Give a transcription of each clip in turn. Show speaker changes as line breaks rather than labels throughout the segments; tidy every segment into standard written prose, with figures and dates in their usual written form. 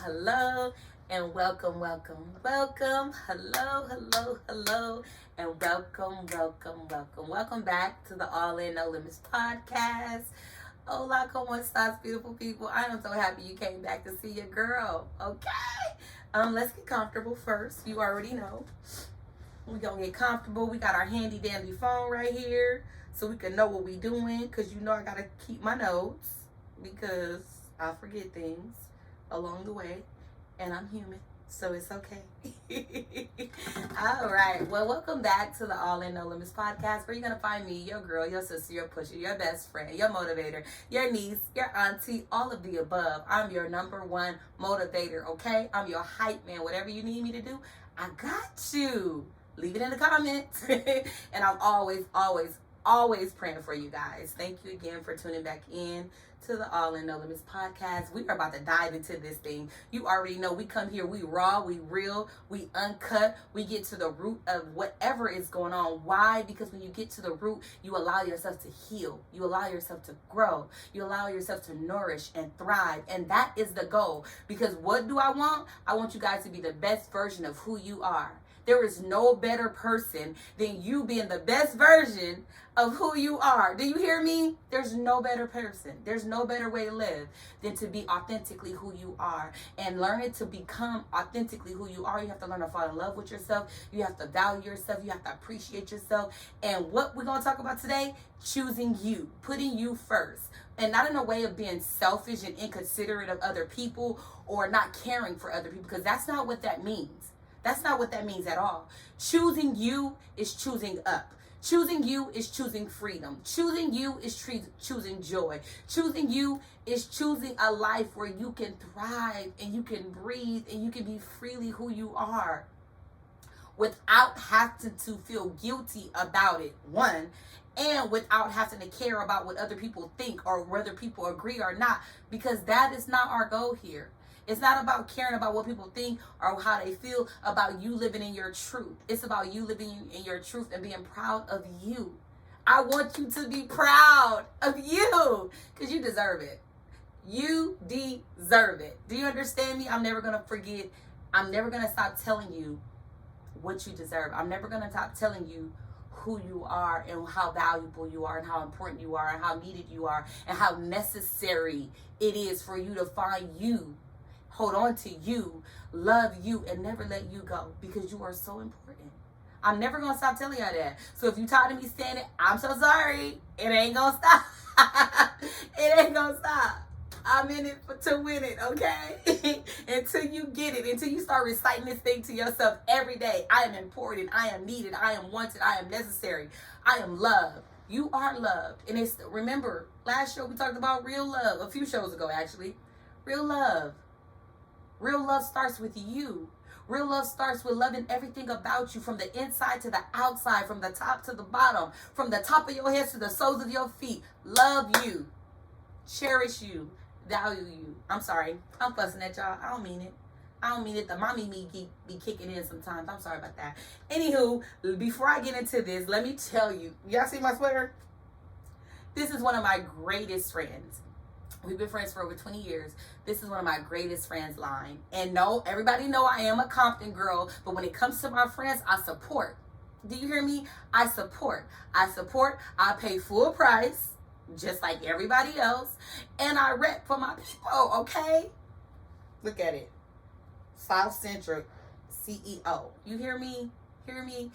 hello, and welcome. Hello, and welcome. Welcome back to the All In No Limits podcast. Hola, como estas, beautiful people? I am so happy you came back to see your girl. Okay, let's get comfortable first. You already know. We're gonna get comfortable. We got our handy dandy phone right here so we can know what we doing, because you know I gotta keep my notes because I forget things along the way, and I'm human, so it's okay. All right, well, welcome back to the All In No Limits podcast, where you're gonna find me, your girl, your sister, your pusher, your best friend, your motivator, your niece, your auntie, all of the above. I'm your number one motivator, okay? I'm your hype man. Whatever you need me to do, I got you. Leave it in the comments. And I'm always praying for you guys. Thank you again for tuning back in to the All In No Limits podcast. We are about to dive into this thing. You already know we come here, we raw, we real, we uncut. We get to the root of whatever is going on. Why? Because when you get to the root, you allow yourself to heal. You allow yourself to grow. You allow yourself to nourish and thrive. And that is the goal. Because what do I want? I want you guys to be the best version of who you are. There is no better person than you being the best version of who you are. Do you hear me? There's no better person. There's no better way to live than to be authentically who you are. And learning to become authentically who you are, you have to learn to fall in love with yourself. You have to value yourself. You have to appreciate yourself. And what we're going to talk about today, choosing you, putting you first. And not in a way of being selfish and inconsiderate of other people or not caring for other people, because that's not what that means. That's not what that means at all. Choosing you is choosing up. Choosing you is choosing freedom. Choosing you is choosing joy. Choosing you is choosing a life where you can thrive and you can breathe and you can be freely who you are without having to feel guilty about it, one, and without having to care about what other people think or whether people agree or not, because that is not our goal here. It's not about caring about what people think or how they feel about you living in your truth. It's about you living in your truth and being proud of you. I want you to be proud of you because you deserve it. You deserve it. Do you understand me? I'm never going to forget. I'm never going to stop telling you what you deserve. I'm never going to stop telling you who you are and how valuable you are and how important you are and how needed you are and how necessary it is for you to find you. Hold on to you, love you, and never let you go, because you are so important. I'm never going to stop telling y'all that. So if you tired of me saying it, I'm so sorry. It ain't going to stop. It ain't going to stop. I'm in it to win it, okay? Until you get it, until you start reciting this thing to yourself every day. I am important. I am needed. I am wanted. I am necessary. I am loved. You are loved. And it's, remember, last show we talked about real love, a few shows ago actually. Real love. Real love starts with you. Real love starts with loving everything about you, from the inside to the outside, from the top to the bottom, from the top of your head to the soles of your feet. Love you. Cherish you. Value you. I'm sorry. I'm fussing at y'all. I don't mean it. The mommy me be kicking in sometimes. I'm sorry about that. Anywho, before I get into this, let me tell you. Y'all see my sweater? This is one of my greatest friends. We've been friends for over 20 years. This is one of my greatest friends line. And no, everybody know I am a Compton girl, but when it comes to my friends, I support. Do you hear me? I support. I pay full price, just like everybody else. And I rep for my people, okay? Look at it. South Central CEO. You hear me? Hear me?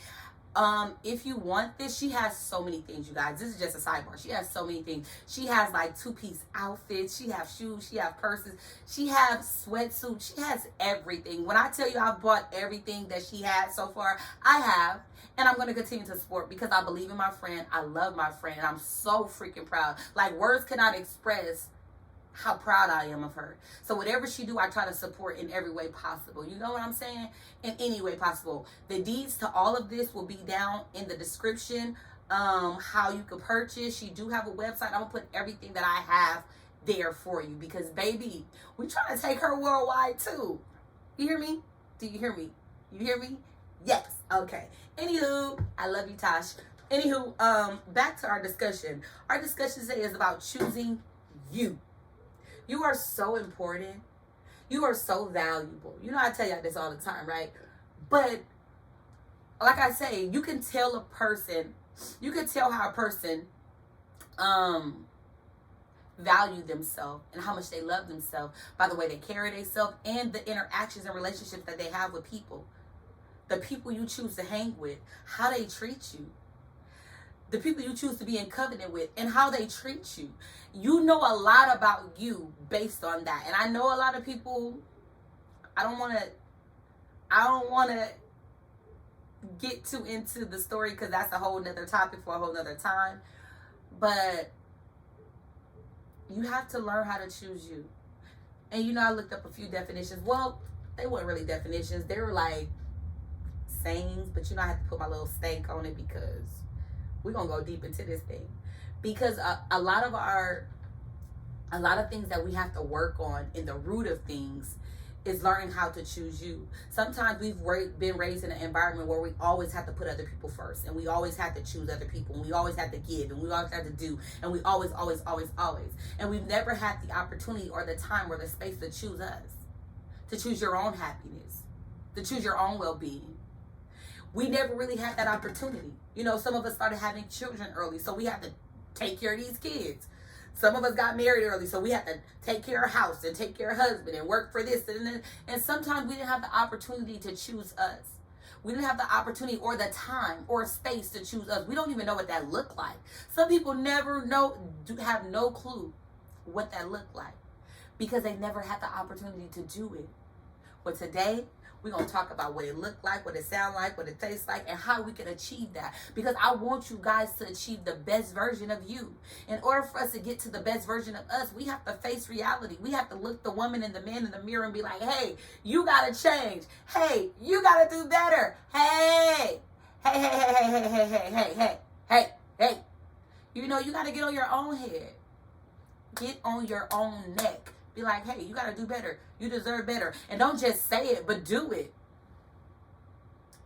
If you want this, she has so many things, you guys. This is just a sidebar. She has so many things. She has like 2-piece outfits. She has shoes. She has purses. She has sweatsuits. She has everything. When I tell you I've bought everything that she has so far, I have. And I'm going to continue to support because I believe in my friend. I love my friend. And I'm so freaking proud. Like, words cannot express how proud I am of her. So whatever she do, I try to support in every way possible. You know what I'm saying? In any way possible. The deeds to all of this will be down in the description. How you can purchase. She do have a website. I'm gonna put everything that I have there for you, because baby, we trying to take her worldwide too. You hear me? Do you hear me? You hear me? Yes. Okay. Anywho, I love you, Tosh. Anywho, back to our discussion. Our discussion today is about choosing you. You are so important. You are so valuable. You know, I tell y'all this all the time, right? But like I say, you can tell how a person value themselves and how much they love themselves by the way they carry themselves and the interactions and relationships that they have with people. The people you choose to hang with, how they treat you. The people you choose to be in covenant with and how they treat you. You know a lot about you based on that. And I know a lot of people, I don't want to get too into the story because that's a whole nother topic for a whole nother time. But you have to learn how to choose you. And you know, I looked up a few definitions. Well, they weren't really definitions. They were like sayings, but you know, I have to put my little stank on it because we're going to go deep into this thing. Because a lot of things that we have to work on in the root of things is learning how to choose you. Sometimes we've been raised in an environment where we always have to put other people first, and we always have to choose other people, and we always have to give, and we always have to do, and we always. And we've never had the opportunity or the time or the space to choose us, to choose your own happiness, to choose your own well-being. We never really had that opportunity. You know, some of us started having children early, so we have to take care of these kids. Some of us got married early, so we had to take care of house and take care of husband and work for this and then. And sometimes we didn't have the opportunity to choose us. We didn't have the opportunity or the time or space to choose us. We don't even know what that looked like. Some people have no clue what that looked like because they never had the opportunity to do it. But today, we're going to talk about what it looked like, what it sounded like, what it tastes like, and how we can achieve that. Because I want you guys to achieve the best version of you. In order for us to get to the best version of us, we have to face reality. We have to look the woman and the man in the mirror and be like, hey, you got to change. Hey, you got to do better. Hey. Hey. You know, you got to get on your own head. Get on your own neck. Be like, hey, you got to do better. You deserve better. And don't just say it, but do it.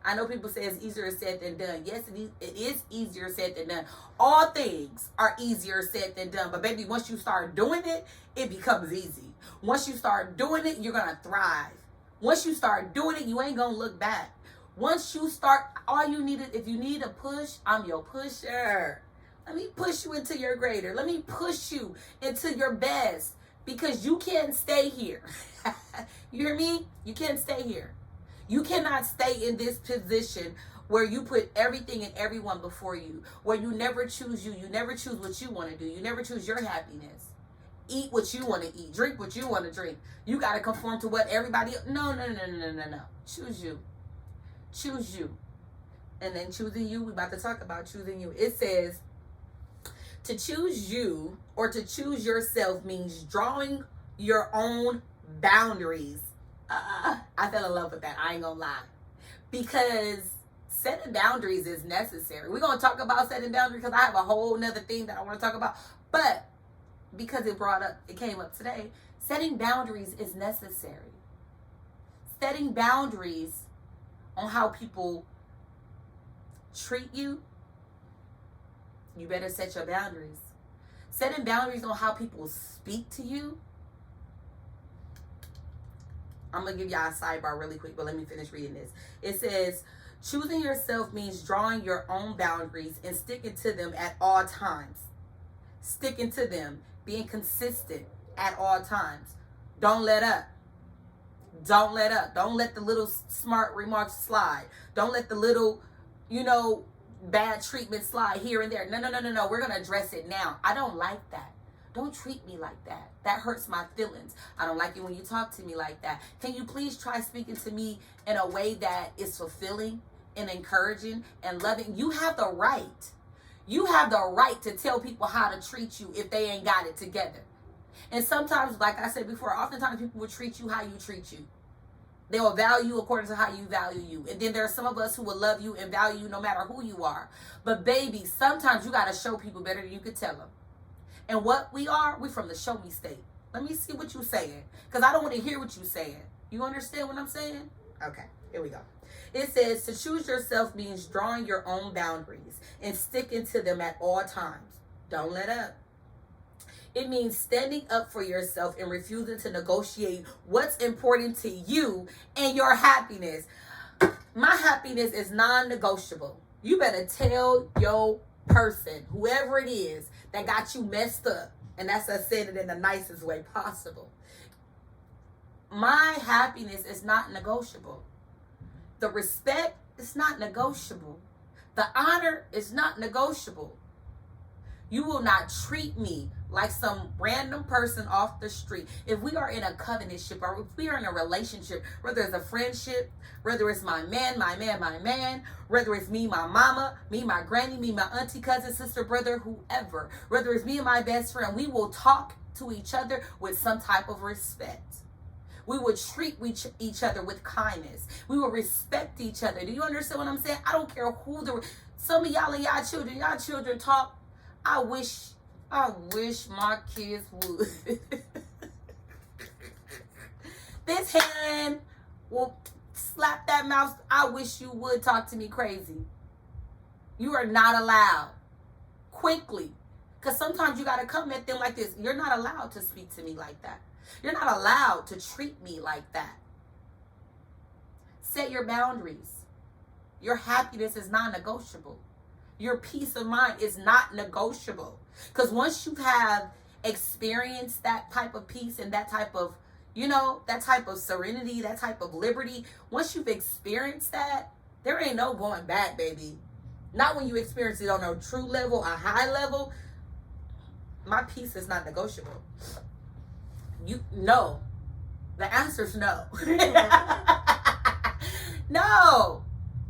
I know people say it's easier said than done. Yes, it is easier said than done. All things are easier said than done. But baby, once you start doing it, it becomes easy. Once you start doing it, you're going to thrive. Once you start doing it, you ain't going to look back. Once you start, all you need is, if you need a push, I'm your pusher. Let me push you into your greater. Let me push you into your best. Because you can't stay here. You hear me? You can't stay here. You cannot stay in this position where you put everything and everyone before you. Where you never choose you. You never choose what you want to do. You never choose your happiness. Eat what you want to eat. Drink what you want to drink. You got to conform to what everybody else. No. Choose you. Choose you. And then choosing you, we're about to talk about choosing you. It says, to choose you or to choose yourself means drawing your own boundaries. I fell in love with that. I ain't gonna lie. Because setting boundaries is necessary. We're gonna talk about setting boundaries because I have a whole nother thing that I want to talk about. But because it came up today, setting boundaries is necessary. Setting boundaries on how people treat you, you better set your boundaries. Setting boundaries on how people speak to you. I'm going to give y'all a sidebar really quick, but let me finish reading this. It says, choosing yourself means drawing your own boundaries and sticking to them at all times. Sticking to them. Being consistent at all times. Don't let up. Don't let up. Don't let the little smart remarks slide. Don't let the little, bad treatment slide here and there. No. We're going to address it now. I don't like that. Don't treat me like that. That hurts my feelings. I don't like it when you talk to me like that. Can you please try speaking to me in a way that is fulfilling and encouraging and loving? You have the right. You have the right to tell people how to treat you if they ain't got it together. And sometimes, like I said before, oftentimes people will treat you how you treat you. They will value you according to how you value you. And then there are some of us who will love you and value you no matter who you are. But baby, sometimes you got to show people better than you could tell them. And what we from the show me state. Let me see what you're saying. Because I don't want to hear what you're saying. You understand what I'm saying? Okay, here we go. It says, to choose yourself means drawing your own boundaries and sticking to them at all times. Don't let up. It means standing up for yourself and refusing to negotiate what's important to you and your happiness. My happiness is non-negotiable. You better tell your person, whoever it is, that got you messed up. And that's us saying it in the nicest way possible. My happiness is not negotiable. The respect is not negotiable. The honor is not negotiable. You will not treat me like some random person off the street. If we are in a covenantship, or if we are in a relationship, whether it's a friendship, whether it's my man, whether it's me, my mama, me, my granny, me, my auntie, cousin, sister, brother, whoever, whether it's me and my best friend, we will talk to each other with some type of respect. We will treat each other with kindness. We will respect each other. Do you understand what I'm saying? I don't care who some of y'all and y'all children talk. I wish my kids would. This hand will slap that mouth. I wish you would talk to me crazy. You are not allowed. Quickly. Because sometimes you got to come at them like this. You're not allowed to speak to me like that. You're not allowed to treat me like that. Set your boundaries. Your happiness is non-negotiable. Your peace of mind is not negotiable. Because once you have experienced that type of peace and that type of, that type of serenity, that type of liberty, once you've experienced that, there ain't no going back, baby. Not when you experience it on a true level, a high level. My peace is not negotiable. No. The answer is no. No.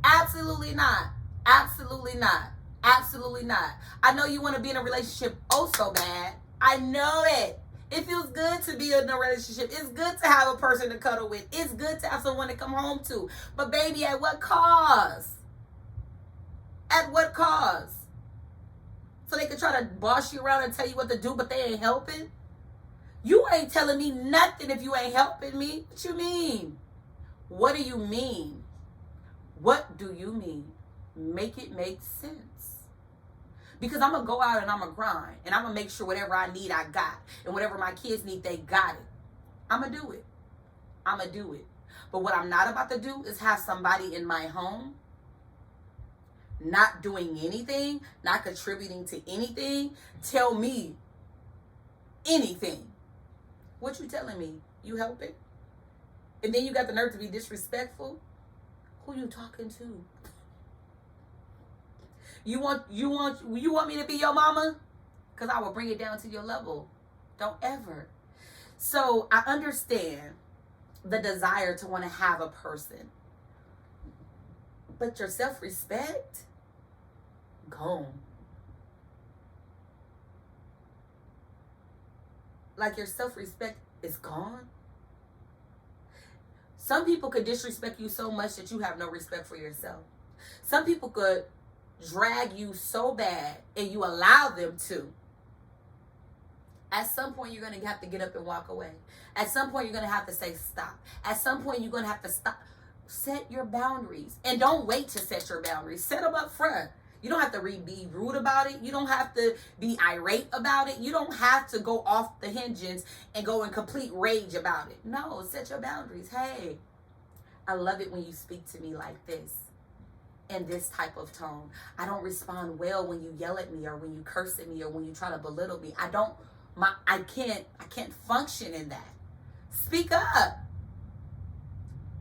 Absolutely not. Absolutely not. Absolutely not. I know you want to be in a relationship oh so bad. I know it. It feels good to be in a relationship. It's good to have a person to cuddle with. It's good to have someone to come home to. But baby, at what cost? At what cost? So they can try to boss you around and tell you what to do, but they ain't helping? You ain't telling me nothing if you ain't helping me. What you mean? What do you mean? What do you mean? Make it make sense. Because I'm going to go out and I'm going to grind. And I'm going to make sure whatever I need, I got. And whatever my kids need, they got it. I'm going to do it. I'm going to do it. But what I'm not about to do is have somebody in my home not doing anything, not contributing to anything, tell me anything. What you telling me? You helping? And then you got the nerve to be disrespectful? Who you talking to? You want me to be your mama? Because I will bring it down to your level. Don't ever. So I understand the desire to want to have a person. But your self-respect, gone. Like your self-respect is gone. Some people could disrespect you so much that you have no respect for yourself. Some people could drag you so bad and you allow them to. At some point, you're going to have to get up and walk away. At some point, you're going to have to say stop. At some point, you're going to have to stop. Set your boundaries. And don't wait to set your boundaries. Set them up front. You don't have to be rude about it. You don't have to be irate about it. You don't have to go off the hinges and go in complete rage about it. No, set your boundaries. Hey, I love it when you speak to me like this, in this type of tone. I don't respond well when you yell at me or when you curse at me or when you try to belittle me. I can't function in that. Speak up.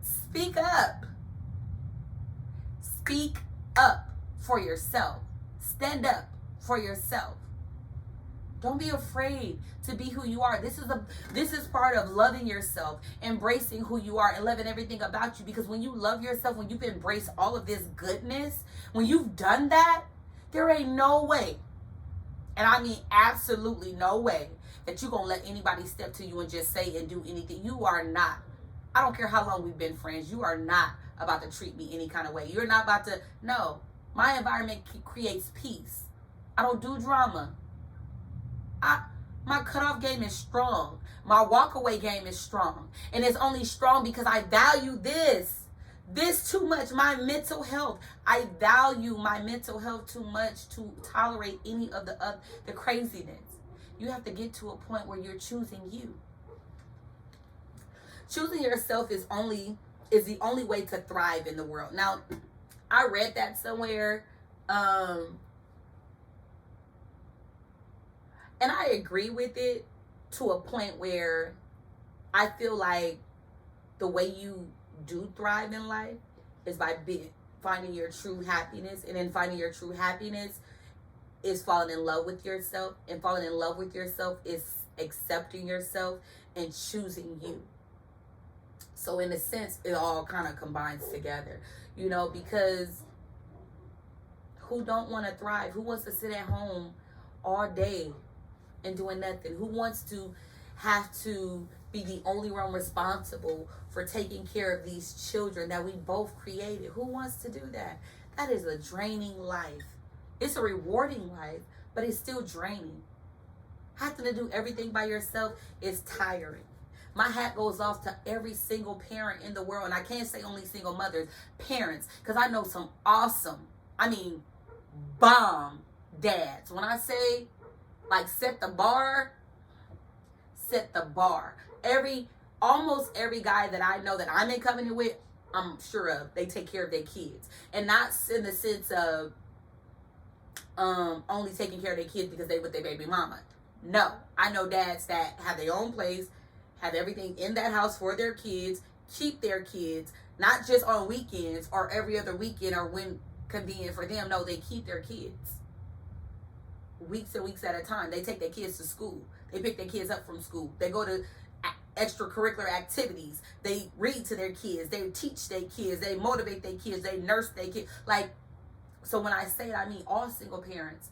Speak up. Speak up for yourself. Stand up for yourself. Don't be afraid to be who you are. This is part of loving yourself, embracing who you are and loving everything about you. Because when you love yourself, when you've embraced all of this goodness, when you've done that, there ain't no way, and I mean absolutely no way, that you're going to let anybody step to you and just say and do anything. You are not. I don't care how long we've been friends. You are not about to treat me any kind of way. You're not about to. No. My environment creates peace. I don't do drama. My cutoff game is strong. My walkaway game is strong. And it's only strong because I value this too much. My mental health. I value my mental health too much to tolerate any of the craziness. You have to get to a point where you're choosing you. Choosing yourself is the only way to thrive in the world. Now, I read that somewhere, and I agree with it to a point where I feel like the way you do thrive in life is by finding your true happiness, and then finding your true happiness is falling in love with yourself, and falling in love with yourself is accepting yourself and choosing you. So in a sense, it all kind of combines together, because who don't want to thrive? Who wants to sit at home all day and doing nothing? Who wants to have to be the only one responsible for taking care of these children that we both created? Who wants to do that? That is a draining life. It's a rewarding life, but it's still draining. Having to do everything by yourself is tiring. My hat goes off to every single parent in the world. And I can't say only single mothers, parents. Because I know some awesome, bomb dads. When I say, set the bar. Almost every guy that I know that I'm in company with, I'm sure of, they take care of their kids. And not in the sense of only taking care of their kids because they with their baby mama. No. I know dads that have their own place, have everything in that house for their kids, keep their kids, not just on weekends or every other weekend or when convenient for them. No, they keep their kids weeks and weeks at a time. They take their kids to school. They pick their kids up from school. They go to extracurricular activities. They read to their kids. They teach their kids. They motivate their kids. They nurse their kids. So when I say it, I mean all single parents.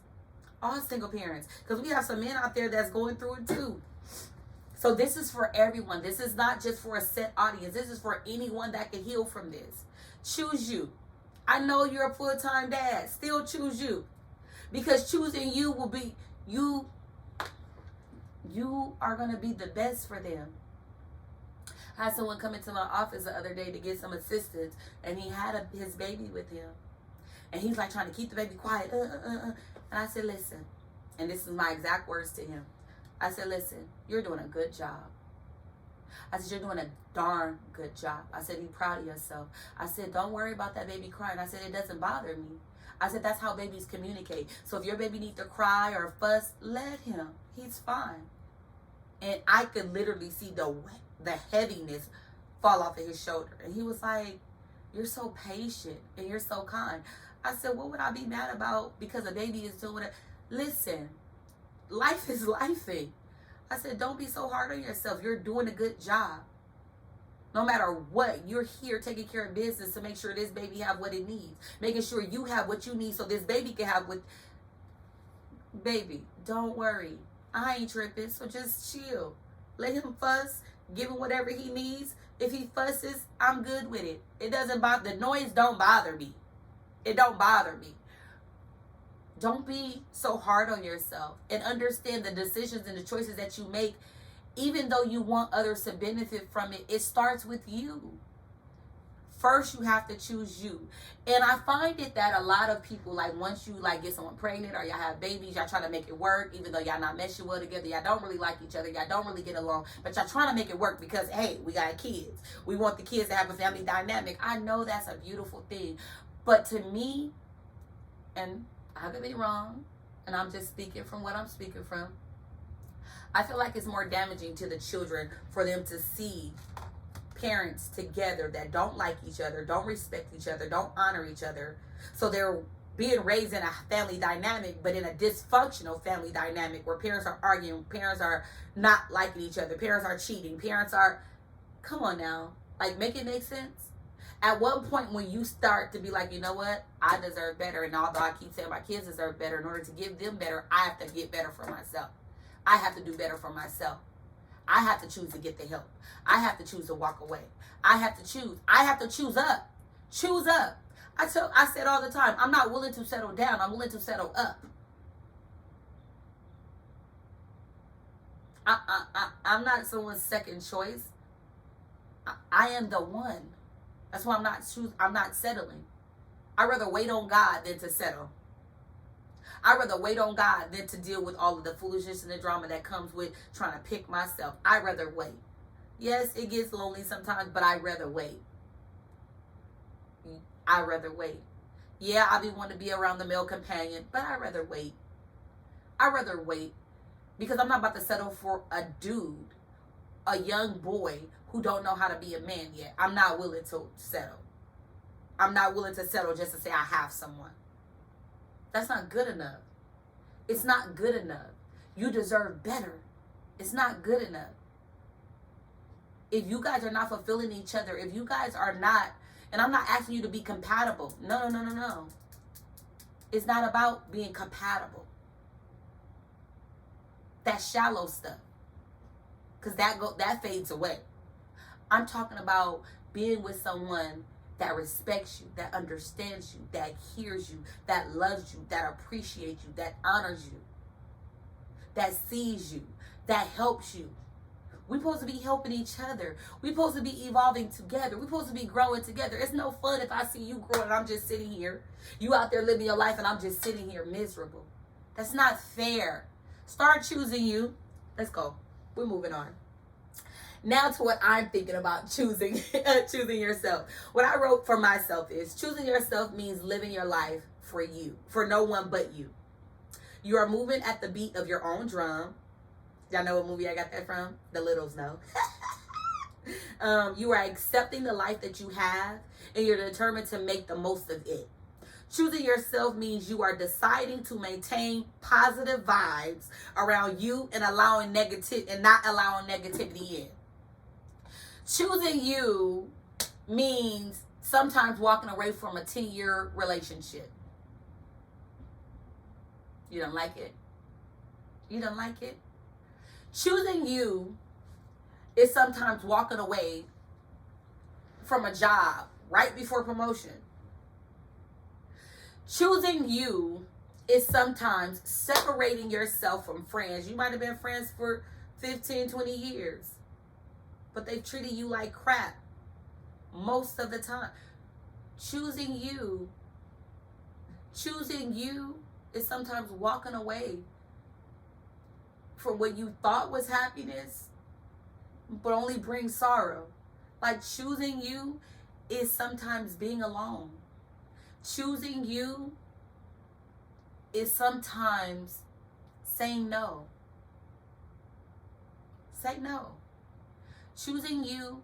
All single parents. Because we have some men out there that's going through it too. So this is for everyone. This is not just for a set audience. This is for anyone that can heal from this. Choose you. I know you're a full-time dad. Still choose you. Because choosing you will be, you are going to be the best for them. I had someone come into my office the other day to get some assistance, and he had his baby with him. And he's trying to keep the baby quiet. And I said, listen, and this is my exact words to him. I said, listen, you're doing a good job. I said, you're doing a darn good job. I said, be proud of yourself. I said, don't worry about that baby crying. I said, it doesn't bother me. I said, that's how babies communicate. So if your baby needs to cry or fuss, let him. He's fine. And I could literally see the heaviness fall off of his shoulder. And he was like, you're so patient and you're so kind. I said, what would I be mad about because a baby is doing it? Listen, life is lifing. I said, don't be so hard on yourself. You're doing a good job. No matter what, you're here taking care of business to make sure this baby have what it needs. Making sure you have what you need so this baby can have what... Baby, don't worry. I ain't tripping, so just chill. Let him fuss. Give him whatever he needs. If he fusses, I'm good with it. It doesn't bother... The noise don't bother me. It don't bother me. Don't be so hard on yourself, and understand the decisions and the choices that you make. Even though you want others to benefit from it, it starts with you. First, you have to choose you. And I find it that a lot of people, once you get someone pregnant or y'all have babies, y'all try to make it work, even though y'all not meshing well together. Y'all don't really like each other. Y'all don't really get along. But y'all trying to make it work because, hey, we got kids. We want the kids to have a family dynamic. I know that's a beautiful thing. But to me, and I could be wrong, and I'm just speaking from what I'm speaking from, I feel like it's more damaging to the children for them to see parents together that don't like each other, don't respect each other, don't honor each other. So they're being raised in a family dynamic, but in a dysfunctional family dynamic where parents are arguing, parents are not liking each other, parents are cheating, parents are... Come on now. Make it make sense? At what point when you start to be like, you know what? I deserve better. And although I keep saying my kids deserve better, in order to give them better, I have to get better for myself. I have to do better for myself. I have to choose to get the help. I have to choose to walk away. I have to choose. I have to choose up. Choose up. I said all the time, I'm not willing to settle down. I'm willing to settle up. I'm not someone's second choice. I am the one. That's why I'm not settling. I'd rather wait on God than to settle. I'd rather wait on God than to deal with all of the foolishness and the drama that comes with trying to pick myself. I'd rather wait. Yes, it gets lonely sometimes, but I'd rather wait. I'd rather wait. Yeah, I be wanting to be around the male companion, but I'd rather wait. I'd rather wait because I'm not about to settle for a dude, a young boy who don't know how to be a man yet. I'm not willing to settle. I'm not willing to settle just to say I have someone. That's not good enough. It's not good enough. You deserve better. It's not good enough. If you guys are not fulfilling each other, if you guys are not, and I'm not asking you to be compatible. No. It's not about being compatible. That's shallow stuff. Because that fades away. I'm talking about being with someone that respects you, that understands you, that hears you, that loves you, that appreciates you, that honors you, that sees you, that helps you. We're supposed to be helping each other. We're supposed to be evolving together. We're supposed to be growing together. It's no fun if I see you grow and I'm just sitting here. You out there living your life and I'm just sitting here miserable. That's not fair. Start choosing you. Let's go. We're moving on. Now to what I'm thinking about choosing yourself. What I wrote for myself is choosing yourself means living your life for you, for no one but you. You are moving at the beat of your own drum. Y'all know what movie I got that from? The Littles know. You are accepting the life that you have and you're determined to make the most of it. Choosing yourself means you are deciding to maintain positive vibes around you and not allowing negativity in. Choosing you means sometimes walking away from a 10-year relationship. You don't like it? You don't like it? Choosing you is sometimes walking away from a job right before promotion. Choosing you is sometimes separating yourself from friends. You might have been friends for 15, 20 years, but they've treated you like crap most of the time. Choosing you is sometimes walking away from what you thought was happiness, but only brings sorrow. Like choosing you is sometimes being alone. Choosing you is sometimes saying no. Say no. Choosing you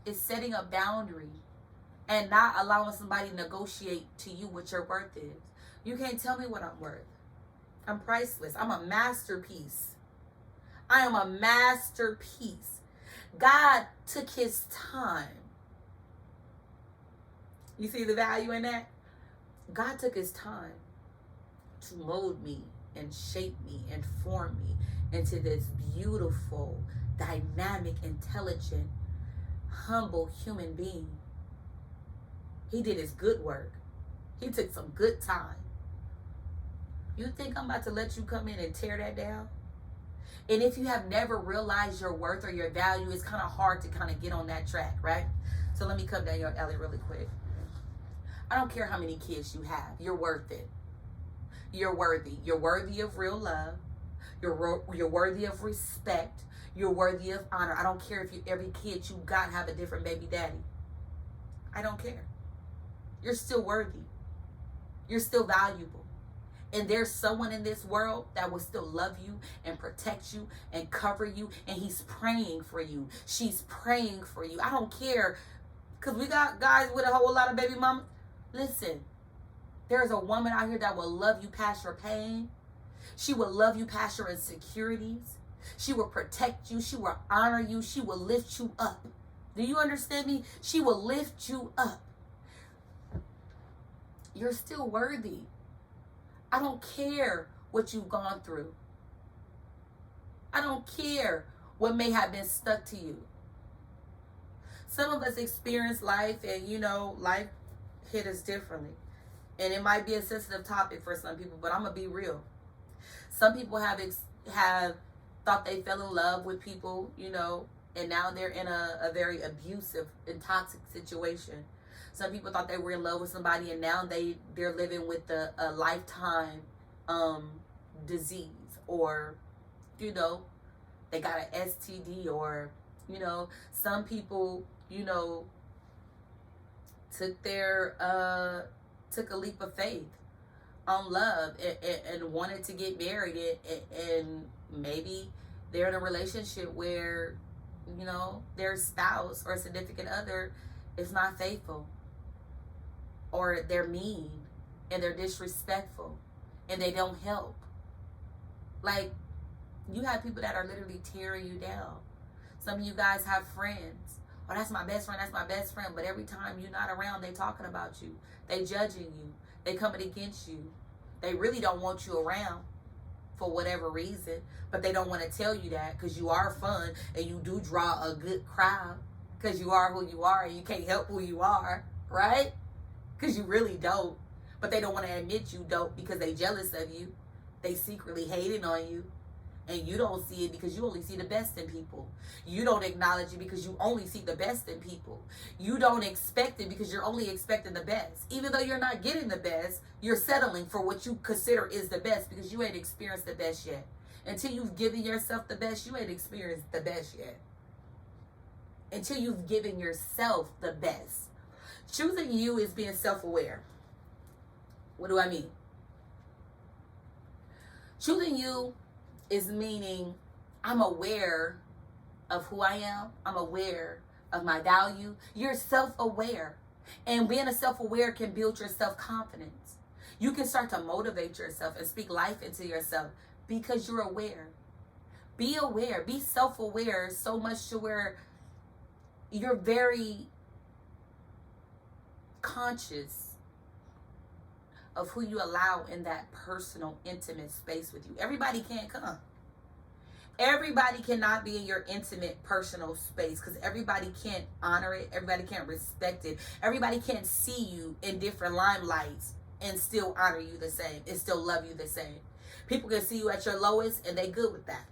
is setting a boundary and not allowing somebody to negotiate to you what your worth is. You can't tell me what I'm worth. I'm priceless. I'm a masterpiece. I am a masterpiece. God took his time. You see the value in that? God took his time to mold me and shape me and form me into this beautiful, dynamic, intelligent, humble human being. He did his good work. He took some good time. You think I'm about to let you come in and tear that down? And if you have never realized your worth or your value, it's kind of hard to kind of get on that track, right? So let me come down your alley really quick. I don't care how many kids you have. You're worth it. You're worthy. You're worthy of real love. You're worthy of respect. You're worthy of honor. I don't care if every kid you got have a different baby daddy. I don't care. You're still worthy. You're still valuable. And there's someone in this world that will still love you and protect you and cover you. And he's praying for you. She's praying for you. I don't care. Because we got guys with a whole lot of baby mamas. Listen, there's a woman out here that will love you past your pain. She will love you past your insecurities. She will protect you. She will honor you. She will lift you up. Do you understand me? She will lift you up. You're still worthy. I don't care what you've gone through. I don't care what may have been stuck to you. Some of us experience life and, life hit us differently. And it might be a sensitive topic for some people, but I'm going to be real. Some people have thought they fell in love with people, and now they're in a very abusive and toxic situation. Some people thought they were in love with somebody and now they're living with a lifetime um, disease, or, you know, they got an STD, or, you know, some people, you know, took a leap of faith on love, and wanted to get married, and maybe they're in a relationship where, you know, their spouse or significant other is not faithful, or they're mean and they're disrespectful and they don't help. Like, you have people that are literally tearing you down. Some of you guys have friends. Oh, that's my best friend, that's my best friend. But every time you're not around, they talking about you. They judging you. They coming against you. They really don't want you around for whatever reason. But they don't want to tell you that, because you are fun and you do draw a good crowd. Because you are who you are and you can't help who you are, right? Because you really don't. But they don't want to admit you don't, because they jealous of you. They secretly hating on you. And you don't see it because you only see the best in people. You don't acknowledge it because you only see the best in people. You don't expect it because you're only expecting the best. Even though you're not getting the best, you're settling for what you consider is the best, because you ain't experienced the best yet. Until you've given yourself the best, you ain't experienced the best yet. Until you've given yourself the best. Choosing you is being self-aware. What do I mean? Choosing you is meaning I'm aware of who I am. I'm aware of my value. You're self-aware. And being a self-aware can build your self-confidence. You can start to motivate yourself and speak life into yourself because you're aware. Be aware. Be self-aware so much to where you're very conscious of who you allow in that personal, intimate space with you. Everybody can't come. Everybody cannot be in your intimate, personal space, because everybody can't honor it. Everybody can't respect it. Everybody can't see you in different limelights and still honor you the same and still love you the same. People can see you at your lowest and they good with that.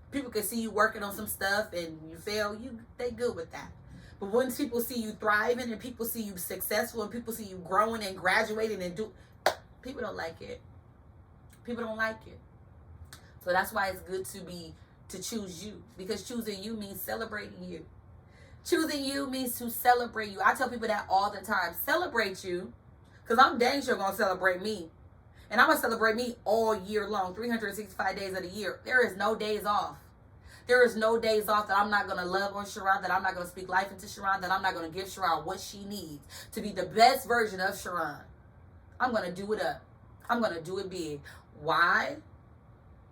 People can see you working on some stuff and you fail, they good with that. But when people see you thriving and people see you successful and people see you growing and graduating and people don't like it. People don't like it. So that's why it's good to choose you, because choosing you means celebrating you. Choosing you means to celebrate you. I tell people that all the time. Celebrate you, because I'm dang sure going to celebrate me. And I'm going to celebrate me all year long, 365 days of the year. There is no days off. There is no days off that I'm not going to love on Sharon, that I'm not going to speak life into Sharon, that I'm not going to give Sharon what she needs to be the best version of Sharon. I'm going to do it up. I'm going to do it big. Why?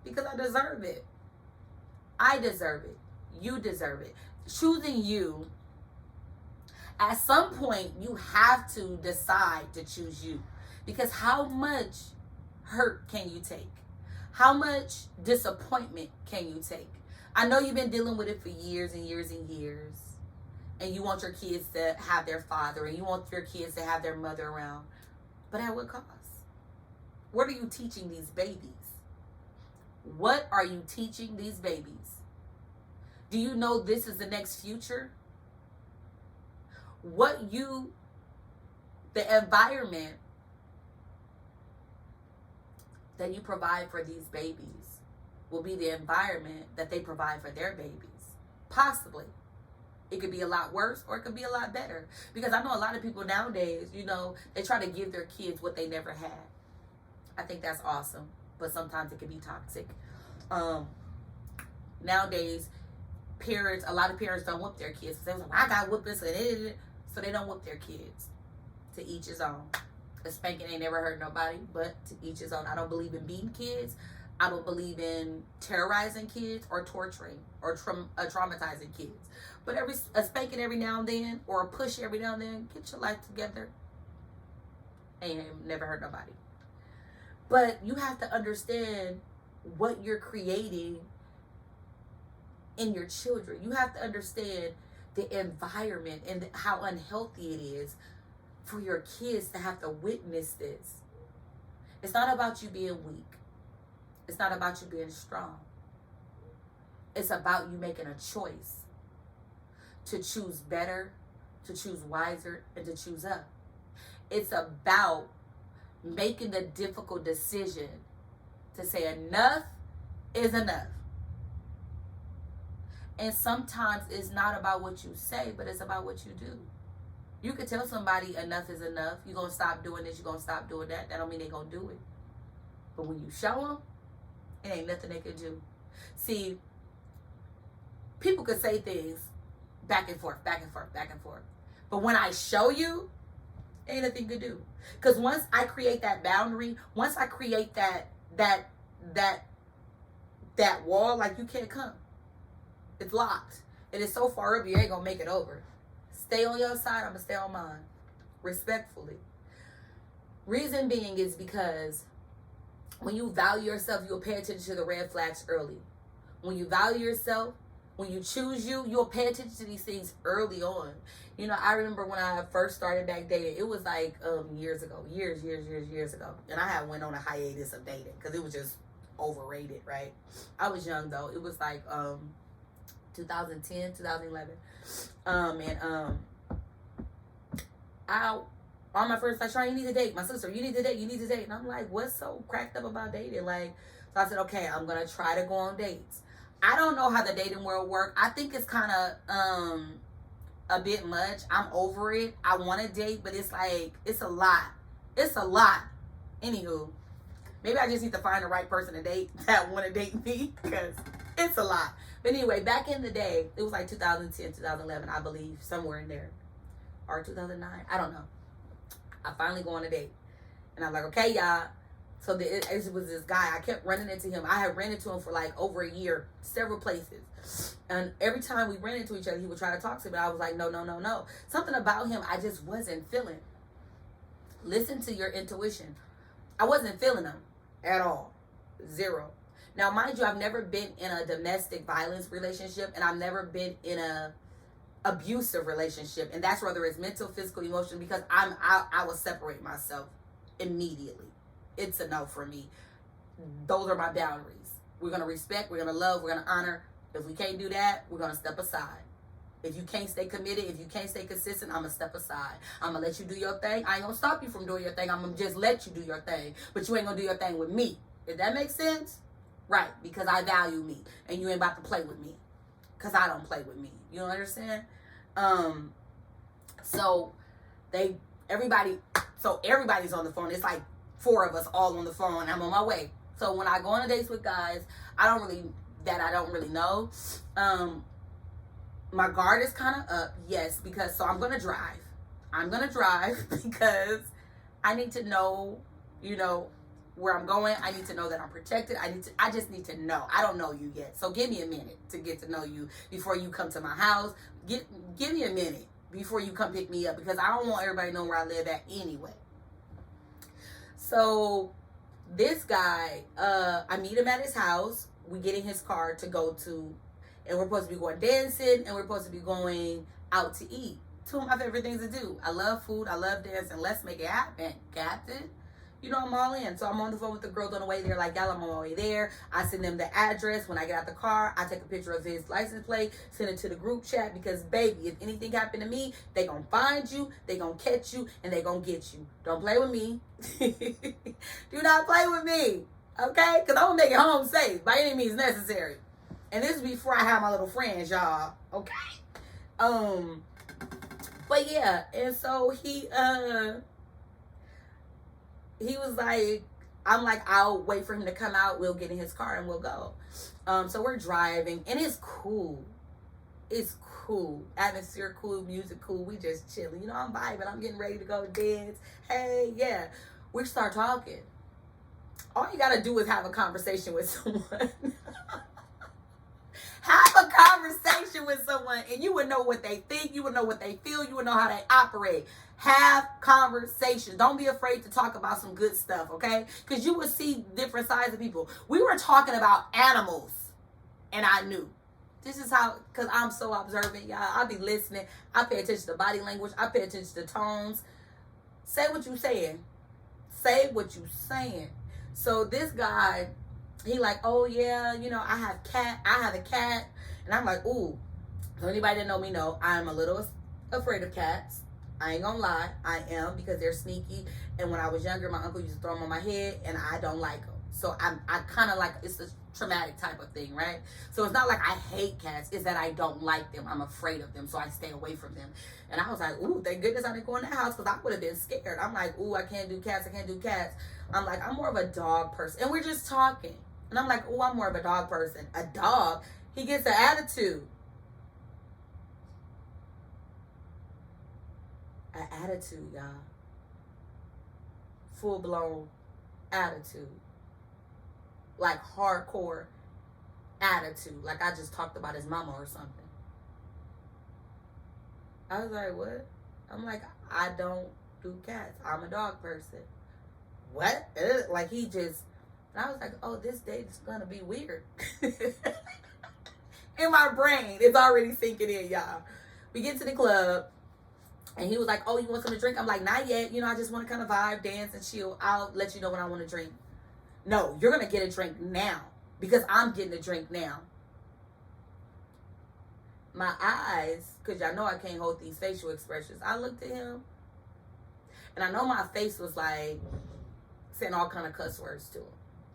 Because I deserve it. I deserve it. You deserve it. Choosing you, at some point, you have to decide to choose you. Because how much hurt can you take? How much disappointment can you take? I know you've been dealing with it for years and years and years. And you want your kids to have their father. And you want your kids to have their mother around. But at what cost? What are you teaching these babies? What are you teaching these babies? Do you know this is the next future? The environment that you provide for these babies will be the environment that they provide for their babies. Possibly. It could be a lot worse or it could be a lot better. Because I know a lot of people nowadays, they try to give their kids what they never had. I think that's awesome. But sometimes it can be toxic. Nowadays, a lot of parents don't whoop their kids. They was like, I got whooping, so they don't whoop their kids. To each his own. A spanking ain't never hurt nobody, but to each his own. I don't believe in beating kids. I don't believe in terrorizing kids or torturing or traumatizing kids. But a spanking every now and then, or a push every now and then, get your life together. Ain't never hurt nobody. But you have to understand what you're creating in your children. You have to understand the environment and how unhealthy it is for your kids to have to witness this. It's not about you being weak. It's not about you being strong. It's about you making a choice to choose better, to choose wiser, and to choose up. It's about making the difficult decision to say enough is enough. And sometimes it's not about what you say, but it's about what you do. You could tell somebody enough is enough. You're going to stop doing this. You're going to stop doing that. That don't mean they're going to do it. But when you show them, it ain't nothing they can do. See, people could say things back and forth, back and forth, back and forth. But when I show you, ain't nothing you can do. Because once I create that boundary, once I create that wall, like, you can't come. It's locked. And it's so far up, you ain't going to make it over. Stay on your side, I'm going to stay on mine. Respectfully. Reason being is because when you value yourself, you'll pay attention to the red flags early. When you value yourself, when you choose you, you'll pay attention to these things early on. You know, I remember when I first started back dating, it was like years ago. Years ago. And I had went on a hiatus of dating because it was just overrated, right? I was young, though. It was like 2010, 2011. On my first like, Sean, you need to date. My sister, you need to date. And I'm like, what's so cracked up about dating? Like, so I said, okay, I'm going to try to go on dates. I don't know how the dating world works. I think it's kind of a bit much. I'm over it. I want to date, but it's like, it's a lot. It's a lot. Anywho, maybe I just need to find the right person to date that want to date me, because it's a lot. But anyway, back in the day, it was like 2010, 2011, I believe, somewhere in there. Or 2009, I don't know. I finally go on a date. And I'm like, okay, y'all. So it was this guy. I kept running into him. I had ran into him for like over a year, several places. And every time we ran into each other, he would try to talk to me. But I was like, no. Something about him I just wasn't feeling. Listen to your intuition. I wasn't feeling him at all. Zero. Now, mind you, I've never been in a domestic violence relationship, and I've never been in a abusive relationship, and that's whether it's mental, physical, emotional, because I will separate myself immediately. It's a no for me. Those are my boundaries. We're going to respect, we're going to love, we're going to honor. If we can't do that, we're going to step aside. If you can't stay committed, if you can't stay consistent, I'm going to step aside. I'm going to let you do your thing. I ain't going to stop you from doing your thing. I'm going to just let you do your thing. But you ain't going to do your thing with me. If that makes sense? Right. Because I value me. And you ain't about to play with me. Because I don't play with me. You don't understand? So everybody's on the phone. It's like 4 of us all on the phone. I'm on my way. So when I go on dates with guys, I don't really know. My guard is kind of up, yes, because so I'm gonna drive. Because I need to know, where I'm going. I need to know that I'm protected. I just need to know. I don't know you yet. So give me a minute to get to know you before you come to my house. Give me a minute before you come pick me up, because I don't want everybody knowing where I live at anyway. So this guy, I meet him at his house. We get in his car to go to, and we're supposed to be going dancing, and we're supposed to be going out to eat. 2 of my favorite things to do. I love food. I love dancing. Let's make it happen, Captain. I'm all in. So I'm on the phone with the girls on the way there. Like, y'all, I'm on my way there. I send them the address. When I get out the car, I take a picture of his license plate, send it to the group chat, because, baby, if anything happened to me, they gonna find you, they gonna catch you, and they gonna get you. Don't play with me. Do not play with me, okay? Because I'm gonna make it home safe by any means necessary. And this is before I have my little friends, y'all, okay? But yeah, and so he was like, I'm like, I'll wait for him to come out. We'll get in his car and we'll go. So we're driving, and it's cool. It's cool. Atmosphere cool, music cool. We just chilling. I'm vibing. I'm getting ready to go dance. Hey, yeah. We start talking. All you got to do is have a conversation with someone. Have a conversation with someone, and you would know what they think. You would know what they feel. You would know how they operate. Have conversations. Don't be afraid to talk about some good stuff, okay? Because you will see different sides of people. We were talking about animals, and I knew. This is how, because I'm so observant, y'all. I'll be listening. I pay attention to body language. I pay attention to tones. Say what you saying. Say what you saying. So this guy, he like, oh yeah, I have a cat. And I'm like, ooh. So anybody that know me know I'm a little afraid of cats. I ain't gonna lie, I am, because they're sneaky. And when I was younger, my uncle used to throw them on my head, and I don't like them. So I kind of like, it's a traumatic type of thing, right? So it's not like I hate cats, it's that I don't like them. I'm afraid of them, so I stay away from them. And I was like, ooh, thank goodness I didn't go in the house, because I would have been scared. I'm like, ooh, I can't do cats, I can't do cats. I'm like, I'm more of a dog person. And we're just talking. And I'm like, ooh, I'm more of a dog person. A dog, he gets an attitude. An attitude, y'all. Full blown attitude. Like hardcore attitude. Like I just talked about his mama or something. I was like, what? I'm like, I don't do cats. I'm a dog person. What? Like he just, and I was like, oh, this date is gonna be weird. In my brain, it's already sinking in, y'all. We get to the club, and he was like, oh, you want something to drink? I'm like, not yet. You know, I just want to kind of vibe, dance, and chill. I'll let you know when I want to drink. No, you're going to get a drink now, because I'm getting a drink now. My eyes, because y'all know I can't hold these facial expressions. I looked at him, and I know my face was like saying all kind of cuss words to him.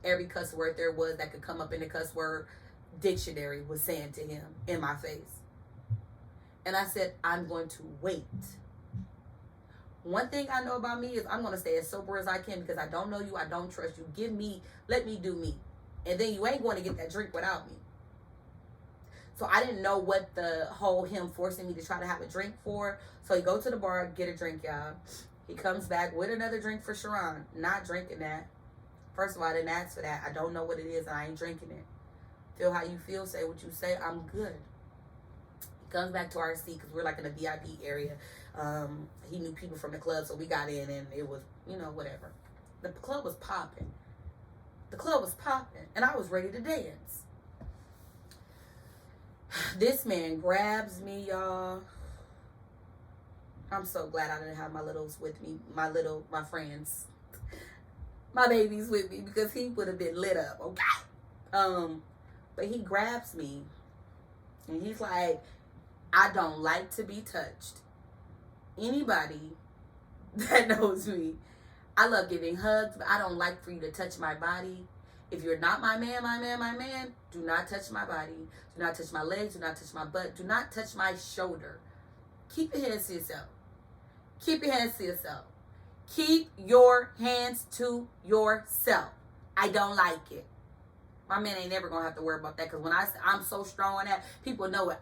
Every cuss word there was that could come up in the cuss word dictionary was saying to him in my face. And I said, I'm going to wait. One thing I know about me is I'm going to stay as sober as I can, because I don't know you. I don't trust you. Let me do me. And then you ain't going to get that drink without me. So I didn't know what the whole him forcing me to try to have a drink for. So he go to the bar, get a drink, y'all. He comes back with another drink for Sharon. Not drinking that. First of all, I didn't ask for that. I don't know what it is, and I ain't drinking it. Feel how you feel, say what you say. I'm good. He comes back to our seat, because we're like in a VIP area. He knew people from the club, so we got in, and it was, you know, whatever. The club was popping. And I was ready to dance. This man grabs me, y'all. I'm so glad I didn't have my littles with me, my friends, my babies with me, because he would have been lit up, okay? But he grabs me, and he's like, I don't like to be touched. Anybody that knows me, I love giving hugs, but I don't like for you to touch my body. If you're not my man, do not touch my body. Do not touch my legs. Do not touch my butt. Do not touch my shoulder. Keep your hands to yourself. Keep your hands to yourself. Keep your hands to yourself. I don't like it. My man ain't never gonna have to worry about that, because when I'm so strong on that, people know it.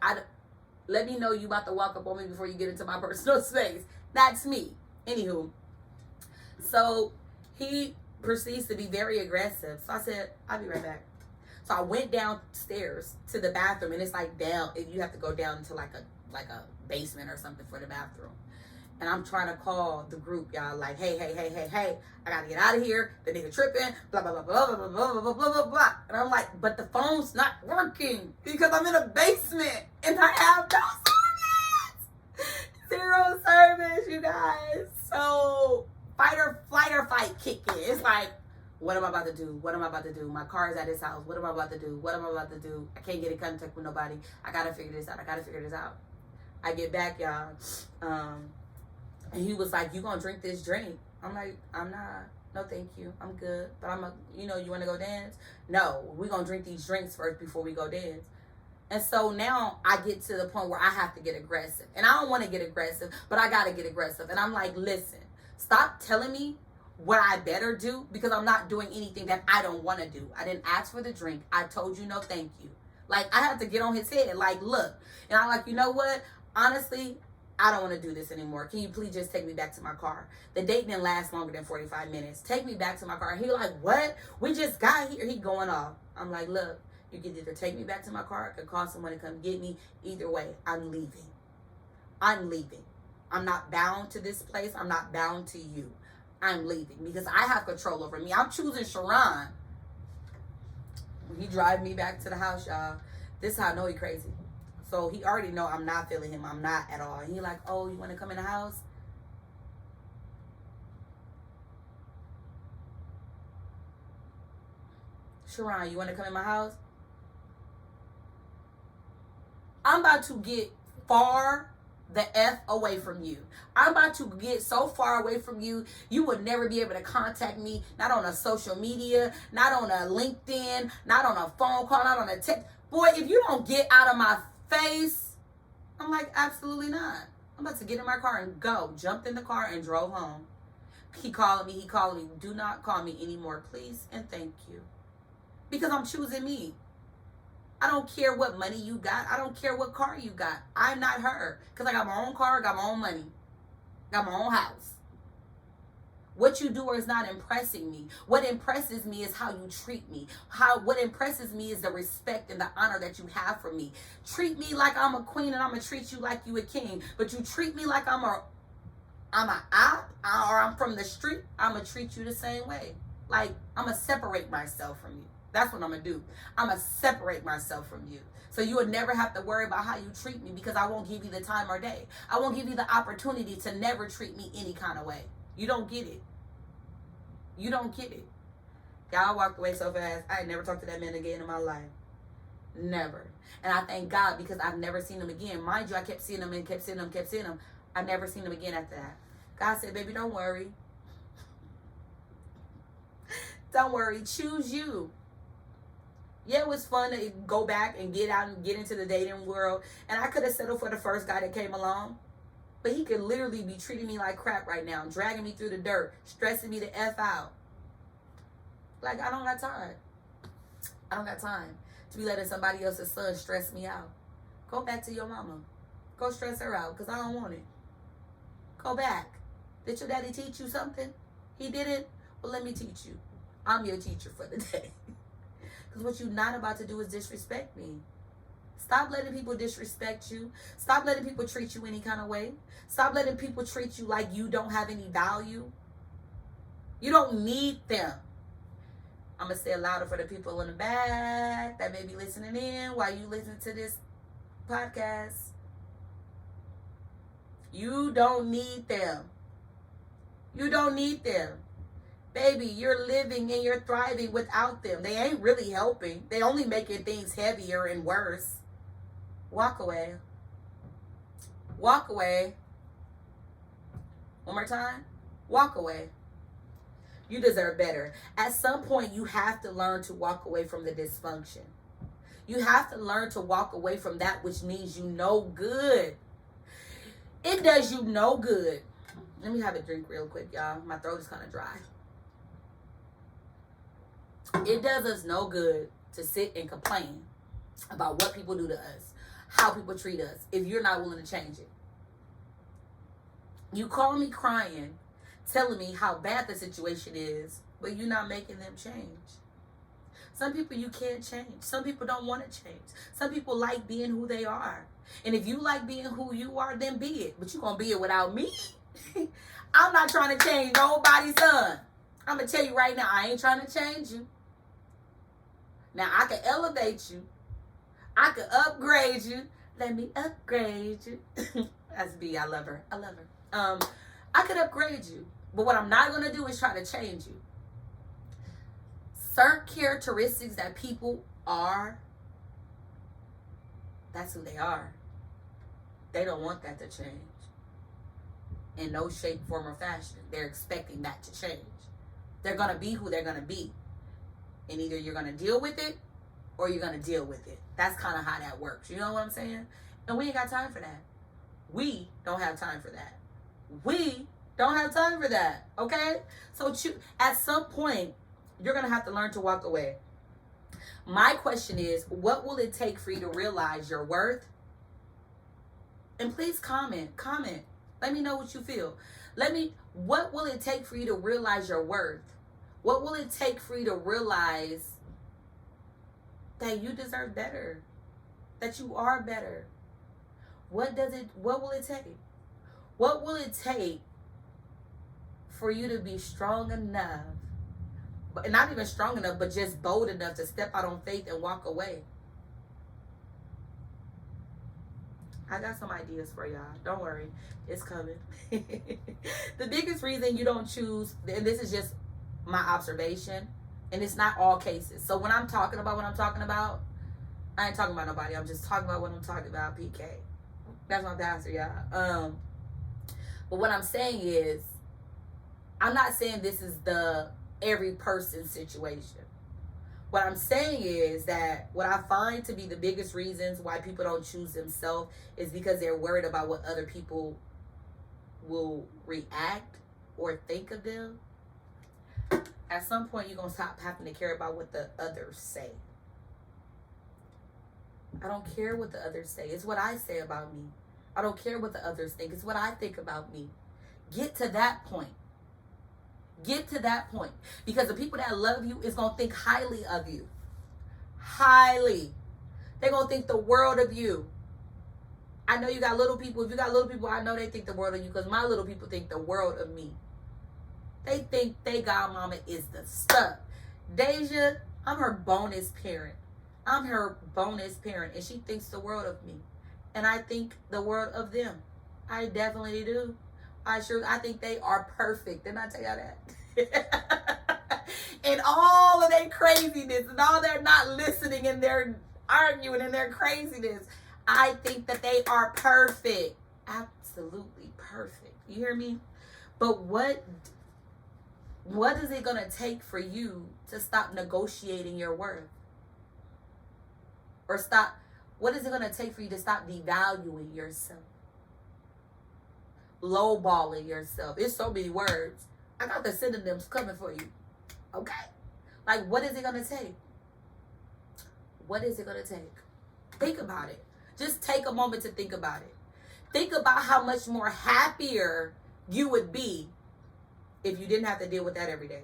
Let me know you about to walk up on me before you get into my personal space. That's me. Anywho, so he proceeds to be very aggressive. So I said, I'll be right back. So I went downstairs to the bathroom, and it's like down. You have to go down into like a basement or something for the bathroom. And I'm trying to call the group, y'all, like, hey, I gotta get out of here. The nigga tripping, blah, blah, blah, blah, blah, blah, blah, blah, blah, blah. And I'm like, but the phone's not working, because I'm in a basement and I have no service. Zero service, you guys. So flight or fight kick in. It's like, what am I about to do? What am I about to do? My car is at his house. What am I about to do? What am I about to do? I can't get in contact with nobody. I gotta figure this out. I get back, y'all. And he was like, you gonna drink this drink? I'm like, I'm not. No, thank you. I'm good. But you want to go dance? No, we gonna drink these drinks first before we go dance. And so now I get to the point where I have to get aggressive. And I don't want to get aggressive, but I got to get aggressive. And I'm like, listen, stop telling me what I better do, because I'm not doing anything that I don't want to do. I didn't ask for the drink. I told you no thank you. Like, I have to get on his head. Like, look. And I'm like, you know what? Honestly, I don't want to do this anymore. Can you please just take me back to my car? The date didn't last longer than 45 minutes. Take me back to my car. He like, what? We just got here. He going off. I'm like, look, you can either take me back to my car, I could call someone to come get me. Either way, I'm leaving. I'm not bound to this place. I'm not bound to you. I'm leaving, because I have control over me. I'm choosing Sharon. He drive me back to the house, y'all. This is how I know he crazy. So he already know I'm not feeling him. I'm not at all. And he like, oh, you want to come in the house? Sharon, you want to come in my house? I'm about to get far the F away from you. I'm about to get so far away from you, you would never be able to contact me, not on a social media, not on a LinkedIn, not on a phone call, not on a text. Boy, if you don't get out of my face, I'm like, absolutely not. I'm about to get in my car and go. Jumped in the car and drove home. He calling me. Do not call me anymore, please, and thank you. Because I'm choosing me. I don't care what money you got. I don't care what car you got. I'm not her. Because I got my own car, got my own money, got my own house. What you do is not impressing me. What impresses me is how you treat me. What impresses me is the respect and the honor that you have for me. Treat me like I'm a queen and I'm going to treat you like you a king. But you treat me like I'm a op or I'm from the street, I'm going to treat you the same way. Like, I'm going to separate myself from you. That's what I'm going to do. I'm going to separate myself from you. So you would never have to worry about how you treat me because I won't give you the time or day. I won't give you the opportunity to never treat me any kind of way. You don't get it. You don't get it. Y'all walked away so fast. I ain't never talked to that man again in my life. Never. And I thank God because I've never seen him again. Mind you, I kept seeing him and kept seeing him. I never seen him again after that. God said, baby, don't worry. Don't worry. Choose you. Yeah, it was fun to go back and get out and get into the dating world. And I could have settled for the first guy that came along. But he could literally be treating me like crap right now. Dragging me through the dirt. Stressing me the F out. Like, I don't got time. I don't got time to be letting somebody else's son stress me out. Go back to your mama. Go stress her out because I don't want it. Go back. Did your daddy teach you something? He didn't? Well, let me teach you. I'm your teacher for the day. Because what you're not about to do is disrespect me. Stop letting people disrespect you. Stop letting people treat you any kind of way. Stop letting people treat you like you don't have any value. You don't need them. I'm going to say it louder for the people in the back that may be listening in while you listen to this podcast. You don't need them. You don't need them. Baby, you're living and you're thriving without them. They ain't really helping. They only making things heavier and worse. Walk away. Walk away. One more time. Walk away. You deserve better. At some point, you have to learn to walk away from the dysfunction. You have to learn to walk away from that which means you no good. It does you no good. Let me have a drink real quick, y'all. My throat is kind of dry. It does us no good to sit and complain about what people do to us, how people treat us, if you're not willing to change it. You call me crying, telling me how bad the situation is, but you're not making them change. Some people you can't change. Some people don't want to change. Some people like being who they are. And if you like being who you are, then be it. But you're going to be it without me. I'm not trying to change nobody's son. I'm going to tell you right now, I ain't trying to change you. Now, I can elevate you. I can upgrade you. Let me upgrade you. That's B. I love her. I love her. I could upgrade you. But what I'm not going to do is try to change you. Certain characteristics that people are, that's who they are. They don't want that to change. In no shape, form, or fashion. They're expecting that to change. They're going to be who they're going to be. And either you're going to deal with it or you're going to deal with it. That's kind of how that works. You know what I'm saying? And we ain't got time for that. We don't have time for that. We don't have time for that. Okay? So at some point, you're going to have to learn to walk away. My question is, what will it take for you to realize your worth? And please comment. Let me know what you feel. What will it take for you to realize your worth? What will it take for you to realize that you deserve better? That you are better? What will it take? What will it take for you to be strong enough, but not even strong enough, but just bold enough to step out on faith and walk away? I got some ideas for y'all. Don't worry. It's coming. The biggest reason you don't choose, and this is just my observation, and it's not all cases. So when I'm talking about what I'm talking about, I ain't talking about nobody. I'm just talking about what I'm talking about, PK. That's my pastor, y'all. But what I'm saying is, I'm not saying this is the every person situation. What I'm saying is that what I find to be the biggest reasons why people don't choose themselves is because they're worried about what other people will react or think of them. At some point, you're going to stop having to care about what the others say. I don't care what the others say. It's what I say about me. I don't care what the others think. It's what I think about me. Get to that point. Get to that point. Because the people that love you is going to think highly of you. Highly. They're going to think the world of you. I know you got little people. If you got little people, I know they think the world of you, because my little people think the world of me. They think they godmama is the stuff. Deja, I'm her bonus parent. I'm her bonus parent, and she thinks the world of me. And I think the world of them. I definitely do. I think they are perfect. Didn't I tell y'all that? And all of their craziness and all their not listening and their arguing and their craziness, I think that they are perfect. Absolutely perfect. You hear me? But what is it going to take for you to stop negotiating your worth? Or what is it going to take for you to stop devaluing yourself? Lowballing yourself. It's so many words. I got the synonyms coming for you. Okay? Like, what is it going to take? What is it going to take? Think about it. Just take a moment to think about it. Think about how much more happier you would be if you didn't have to deal with that every day.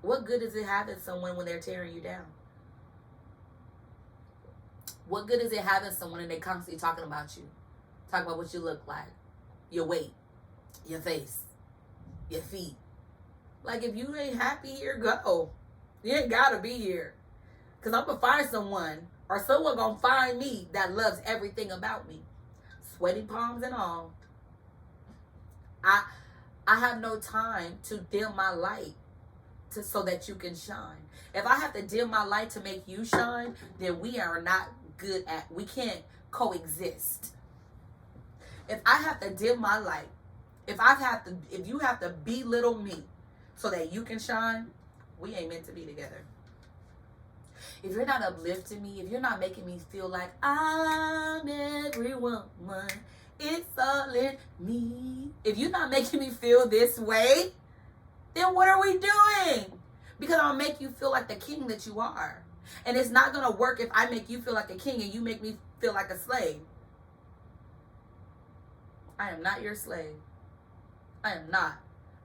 What good is it having someone when they're tearing you down? What good is it having someone and they constantly talking about you? Talking about what you look like, your weight, your face, your feet. Like, if you ain't happy here, go. You ain't gotta be here. Because I'm going to find someone, or someone going to find me that loves everything about me. Sweaty palms and all. I have no time to dim my light so that you can shine. If I have to dim my light to make you shine, then we can't coexist. If I have to dim my light, if you have to belittle me so that you can shine, we ain't meant to be together. If you're not uplifting me, if you're not making me feel like I'm every woman, it's all in me. If you're not making me feel this way, then what are we doing? Because I'll make you feel like the king that you are. And it's not going to work if I make you feel like a king and you make me feel like a slave. I am not your slave. I am not.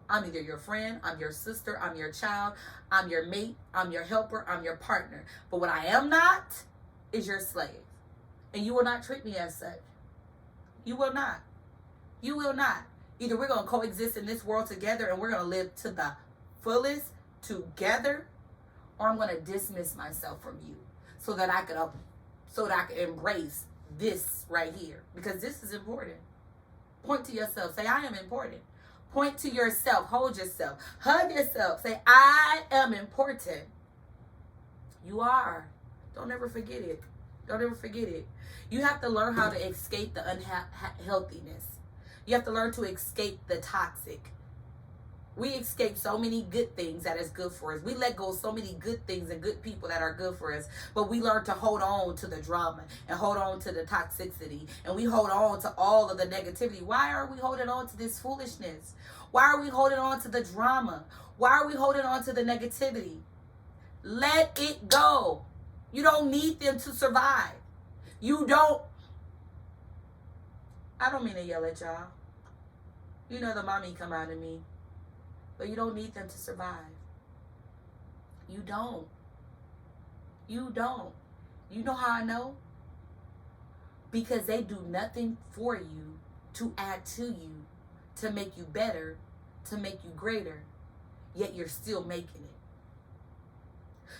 I'm either your friend, I'm your sister, I'm your child, I'm your mate, I'm your helper, I'm your partner. But what I am not is your slave. And you will not treat me as such. You will not. You will not. Either we're going to coexist in this world together and we're going to live to the fullest together, or I'm going to dismiss myself from you so that I can embrace this right here, because this is important. Point to yourself. Say, I am important. Point to yourself. Hold yourself. Hug yourself. Say, I am important. You are. Don't ever forget it. Don't ever forget it. You have to learn how to escape the unhealthiness. You have to learn to escape the toxic. We escape so many good things that is good for us. We let go of so many good things and good people that are good for us. But we learn to hold on to the drama and hold on to the toxicity. And we hold on to all of the negativity. Why are we holding on to this foolishness? Why are we holding on to the drama? Why are we holding on to the negativity? Let it go. You don't need them to survive. I don't mean to yell at y'all. You know the mommy come out of me. But you don't need them to survive. You don't. You don't. You know how I know? Because they do nothing for you to add to you, to make you better, to make you greater, yet you're still making it.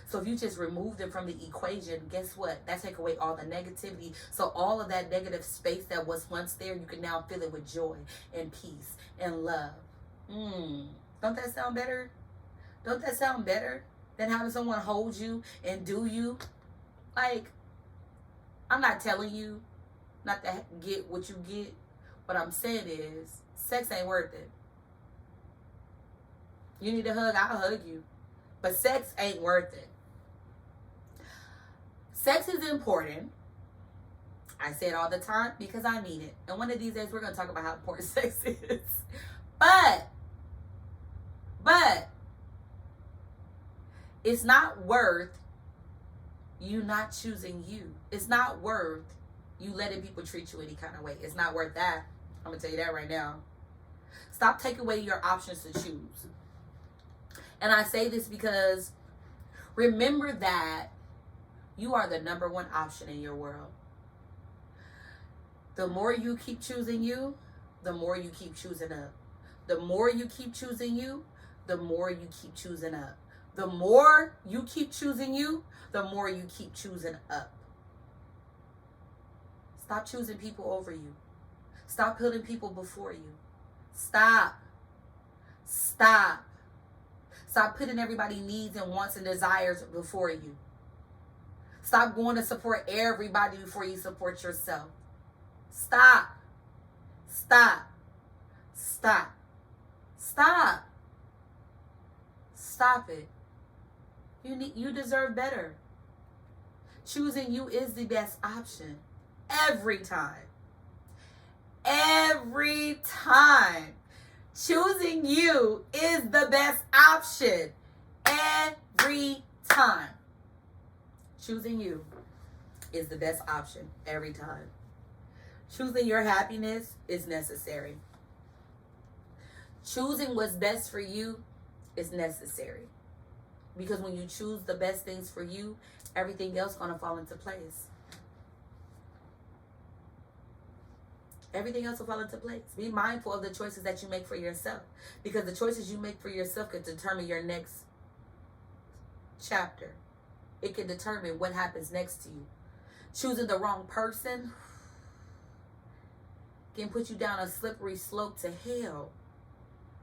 So if you just remove them from the equation, guess what? That take away all the negativity. So all of that negative space that was once there, you can now fill it with joy and peace and love. Don't that sound better? Don't that sound better than having someone hold you and do you? Like, I'm not telling you not to get what you get. What I'm saying is, sex ain't worth it. You need a hug, I'll hug you. But sex ain't worth it. Sex is important. I say it all the time because I mean it. And one of these days we're going to talk about how important sex is. But it's not worth you not choosing you. It's not worth you letting people treat you any kind of way. It's not worth that. I'm going to tell you that right now. Stop taking away your options to choose. And I say this because remember that you are the number one option in your world. The more you keep choosing you, the more you keep choosing up. The more you keep choosing you, the more you keep choosing up. The more you keep choosing you, the more you keep choosing up. Stop choosing people over you. Stop putting people before you. Stop. Stop putting everybody's needs and wants and desires before you. Stop going to support everybody before you support yourself. Stop it. You deserve better. Choosing you is the best option. Every time. Choosing you is the best option. Every time. Choosing you is the best option every time. Choosing your happiness is necessary. Choosing what's best for you is necessary. Because when you choose the best things for you, everything else is going to fall into place. Everything else will fall into place. Be mindful of the choices that you make for yourself. Because the choices you make for yourself could determine your next chapter. It can determine what happens next to you. Choosing the wrong person can put you down a slippery slope to hell.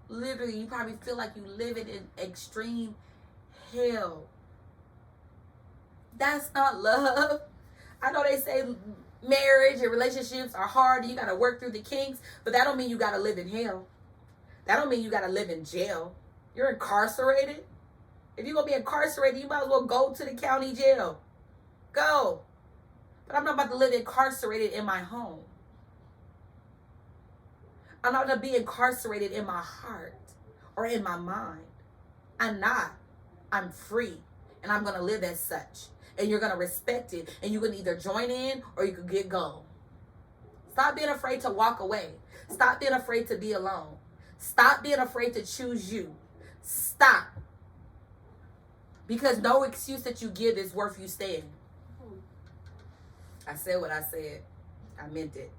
Literally, you probably feel like you live in extreme hell. That's not love. I know they say marriage and relationships are hard. You got to work through the kinks. But that don't mean you got to live in hell. That don't mean you got to live in jail. You're incarcerated. If you're going to be incarcerated, you might as well go to the county jail. Go. But I'm not about to live incarcerated in my home. I'm not going to be incarcerated in my heart or in my mind. I'm not. I'm free. And I'm going to live as such. And you're going to respect it. And you can either join in or you can get gone. Stop being afraid to walk away. Stop being afraid to be alone. Stop being afraid to choose you. Stop. Because no excuse that you give is worth you staying. I said what I said. I meant it.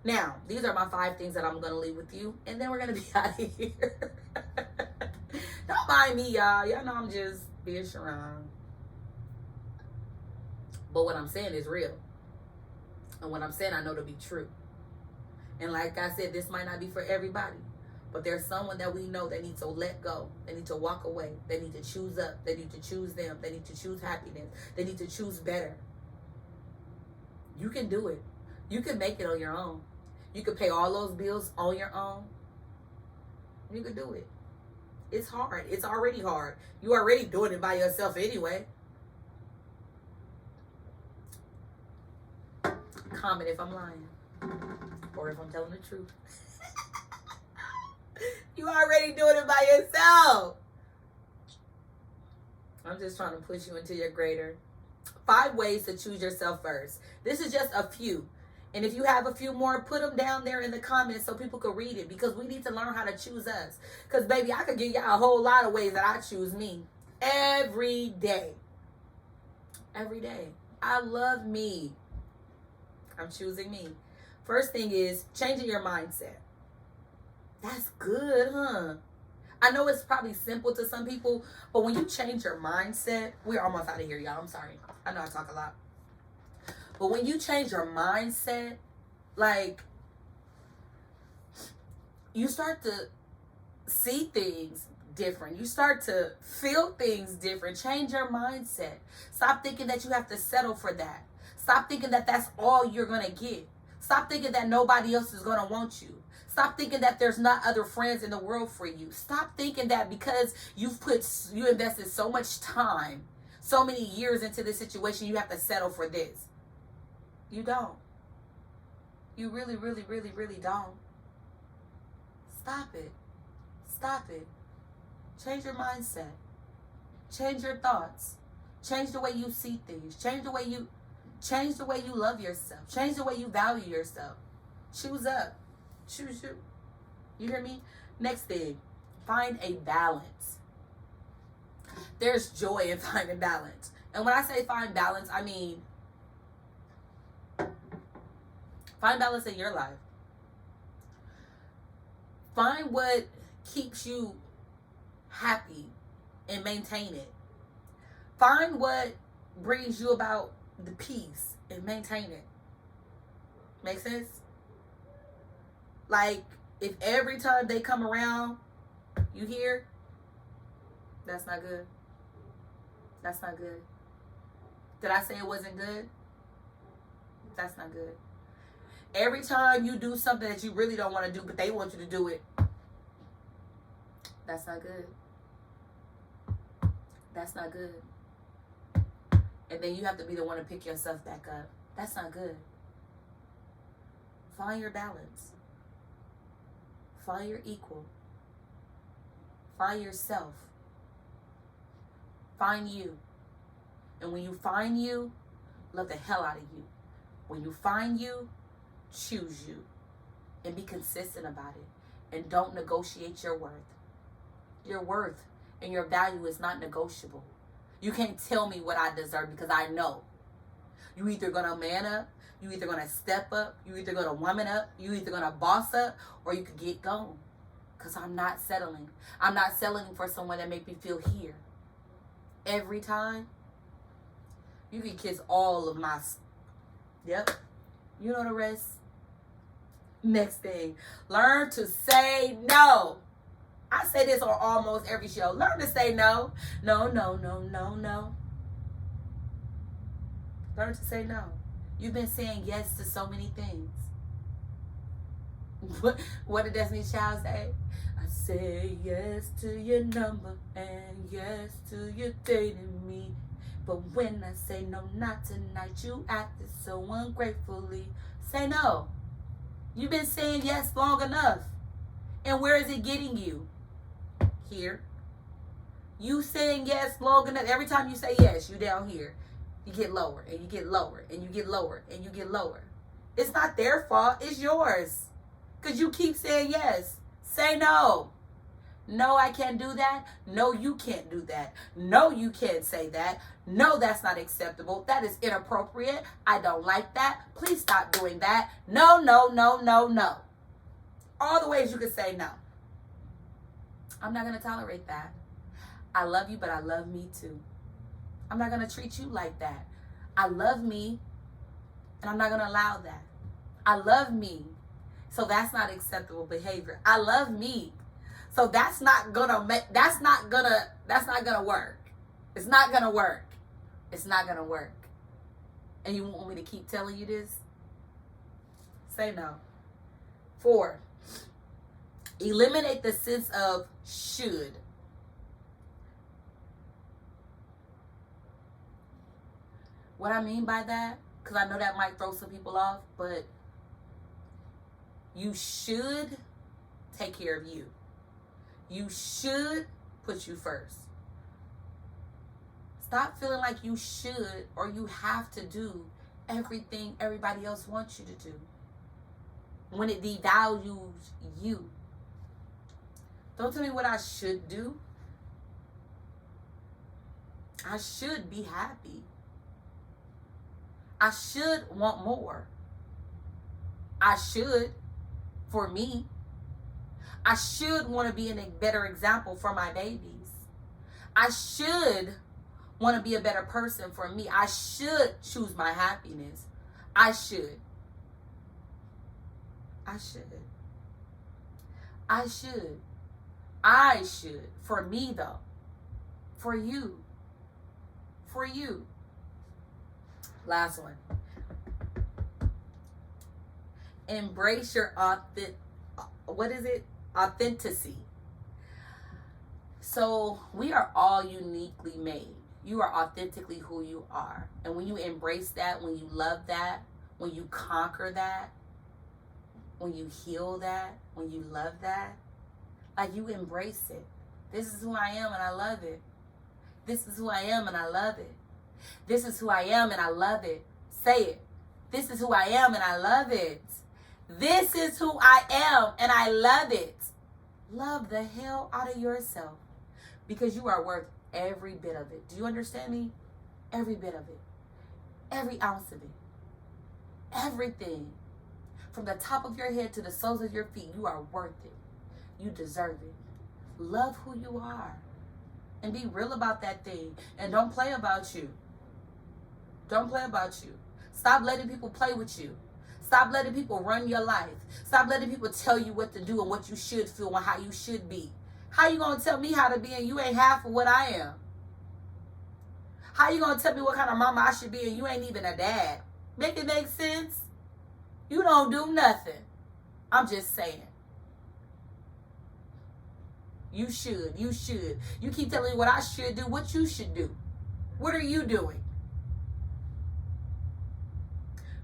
Now, these are my 5 things that I'm going to leave with you. And then we're going to be out of here. Don't mind me, y'all. Y'all know I'm just being Sharon. But what I'm saying is real. And what I'm saying, I know to be true. And like I said, this might not be for everybody. But there's someone that we know that needs to let go. They need to walk away. They need to choose up. They need to choose them. They need to choose happiness. They need to choose better. You can do it. You can make it on your own. You can pay all those bills on your own. You can do it. It's hard. It's already hard. You already doing it by yourself anyway. Comment if I'm lying. Or if I'm telling the truth. You already doing it by yourself. I'm just trying to push you into your greater. 5 ways to choose yourself first. This is just a few. And if you have a few more, put them down there in the comments so people can read it. Because we need to learn how to choose us. Because, baby, I could give y'all a whole lot of ways that I choose me. Every day. Every day. I love me. I'm choosing me. First thing is changing your mindset. That's good, huh? I know it's probably simple to some people, but when you change your mindset, we're almost out of here, y'all. I'm sorry. I know I talk a lot. But when you change your mindset, like, you start to see things different. You start to feel things different. Change your mindset. Stop thinking that you have to settle for that. Stop thinking that that's all you're going to get. Stop thinking that nobody else is going to want you. Stop thinking that there's not other friends in the world for you. Stop thinking that because you invested so much time, so many years into this situation, you have to settle for this. You don't. You really, really, really, really don't. Stop it. Stop it. Change your mindset. Change your thoughts. Change the way you see things. Change the way you love yourself. Change the way you value yourself. Choose up. Choose you. You hear me? Next thing, find a balance. There's joy in finding balance. And when I say find balance, I mean find balance in your life. Find what keeps you happy and maintain it. Find what brings you about the peace and maintain it. Make sense? Like, if every time they come around, you hear, that's not good. That's not good. Did I say it wasn't good? That's not good. Every time you do something that you really don't want to do, but they want you to do it, that's not good. That's not good. And then you have to be the one to pick yourself back up. That's not good. Find your balance. Find your equal. Find yourself. Find you. And when you find you, love the hell out of you. When you find you, choose you. And be consistent about it. And don't negotiate your worth. Your worth and your value is not negotiable. You can't tell me what I deserve because I know. You either gonna man up, you either gonna step up, you either gonna woman up, you either gonna boss up, or you could get gone. Because I'm not settling. I'm not settling for someone that make me feel here. Every time, you can kiss all of my... Yep. You know the rest. Next thing, learn to say no. I say this on almost every show. Learn to say no. No, no, no, no, no. Learn to say no. You've been saying yes to so many things. What did Destiny's Child say? I say yes to your number and yes to you dating me. But when I say no, not tonight, you acted so ungratefully. Say no. You've been saying yes long enough. And where is it getting you? Here. You saying yes long enough. Every time you say yes, you down here. You get lower and you get lower and you get lower and you get lower. It's not their fault. It's yours. Because you keep saying yes. Say no. No, I can't do that. No, you can't do that. No, you can't say that. No, that's not acceptable. That is inappropriate. I don't like that. Please stop doing that. No, no, no, no, no. All the ways you can say no. I'm not going to tolerate that. I love you, but I love me too. I'm not going to treat you like that. I love me, and I'm not going to allow that. I love me, so that's not acceptable behavior. I love me, so that's not gonna work. It's not gonna work. It's not gonna work. And you want me to keep telling you this? Say no. 4, eliminate the sense of should. What I mean by that, because I know that might throw some people off, but you should take care of you. You should put you first. Stop feeling like you should or you have to do everything everybody else wants you to do when it devalues you. Don't tell me what I should do. I should be happy. I should want more. I should, for me. I should want to be a better example for my babies. I should want to be a better person for me. I should choose my happiness. I should. I should. I should. I should. For me, though. For you. For you. Last one. Embrace your authenticity. So we are all uniquely made. You are authentically who you are. And when you embrace that, when you love that, when you conquer that, when you heal that, when you love that, like you embrace it. This is who I am and I love it. This is who I am and I love it. This is who I am and I love it. Say it. This is who I am and I love it. This is who I am and I love it. Love the hell out of yourself because you are worth every bit of it. Do you understand me? Every bit of it. Every ounce of it. Everything. From the top of your head to the soles of your feet, you are worth it. You deserve it. Love who you are. And be real about that thing. And don't play about you. Don't play about you. Stop letting people play with you. Stop letting people run your life. Stop letting people tell you what to do and what you should feel and how you should be. How you going to tell me how to be and you ain't half of what I am? How you going to tell me what kind of mama I should be and you ain't even a dad? Make it make sense? You don't do nothing. I'm just saying. You should. You should. You keep telling me what I should do, what you should do. What are you doing?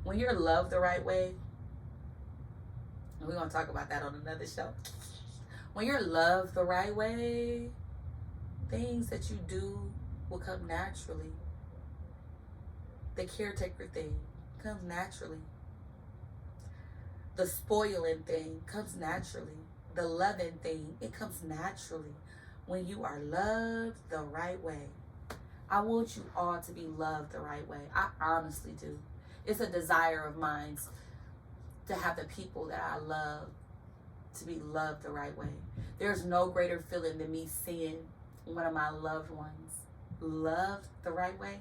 When you're loved the right way, and we're going to talk about that on another show. When you're loved the right way, things that you do will come naturally. The caretaker thing comes naturally. The spoiling thing comes naturally. The loving thing, it comes naturally when you are loved the right way. I want you all to be loved the right way. I honestly do. It's a desire of mine to have the people that I love to be loved the right way. There's no greater feeling than me seeing one of my loved ones loved the right way.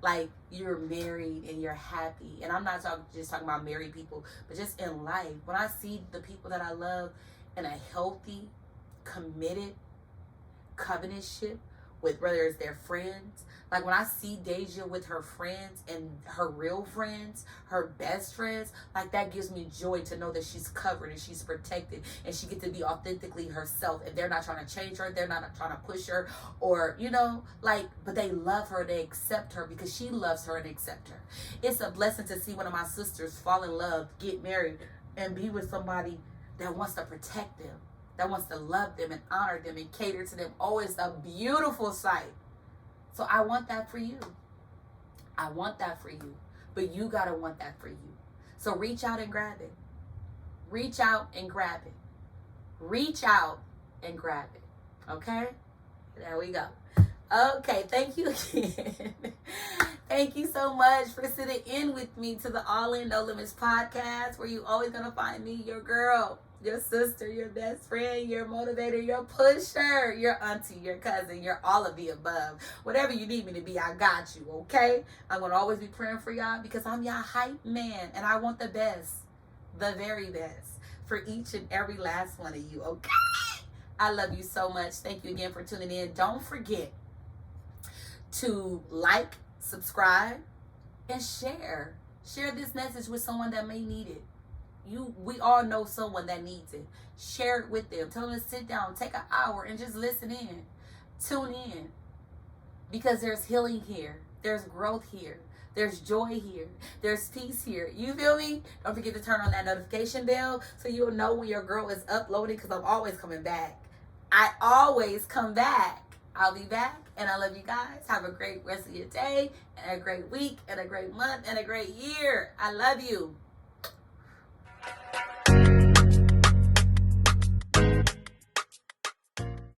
Like you're married and you're happy. And I'm not just talking about married people, but just in life. When I see the people that I love in a healthy, committed covenantship with whether it's their friends. Like when I see Deja with her friends and her real friends, her best friends, like that gives me joy to know that she's covered and she's protected and she gets to be authentically herself. And they're not trying to change her. They're not trying to push her or, but they love her. They accept her because she loves her and accept her. It's a blessing to see one of my sisters fall in love, get married, and be with somebody that wants to protect them, that wants to love them and honor them and cater to them. Oh, it's a beautiful sight. So I want that for you. I want that for you. But you got to want that for you. So reach out and grab it. Reach out and grab it. Reach out and grab it. Okay? There we go. Okay, thank you again. Thank you so much for sitting in with me to the All In No Limits podcast, where you always going to find me, your girl, your sister, your best friend, your motivator, your pusher, your auntie, your cousin, your all of the above. Whatever you need me to be, I got you, okay? I'm going to always be praying for y'all because I'm y'all hype man, and I want the best, the very best, for each and every last one of you, okay? I love you so much. Thank you again for tuning in. Don't forget to like, subscribe, and share. Share this message with someone that may need it. We all know someone that needs it. Share it with them. Tell them to sit down, take an hour, and just listen in. Tune in. Because there's healing here. There's growth here. There's joy here. There's peace here. You feel me? Don't forget to turn on that notification bell so you'll know when your girl is uploading, because I'm always coming back. I always come back. I'll be back, and I love you guys. Have a great rest of your day, and a great week, and a great month, and a great year. I love you.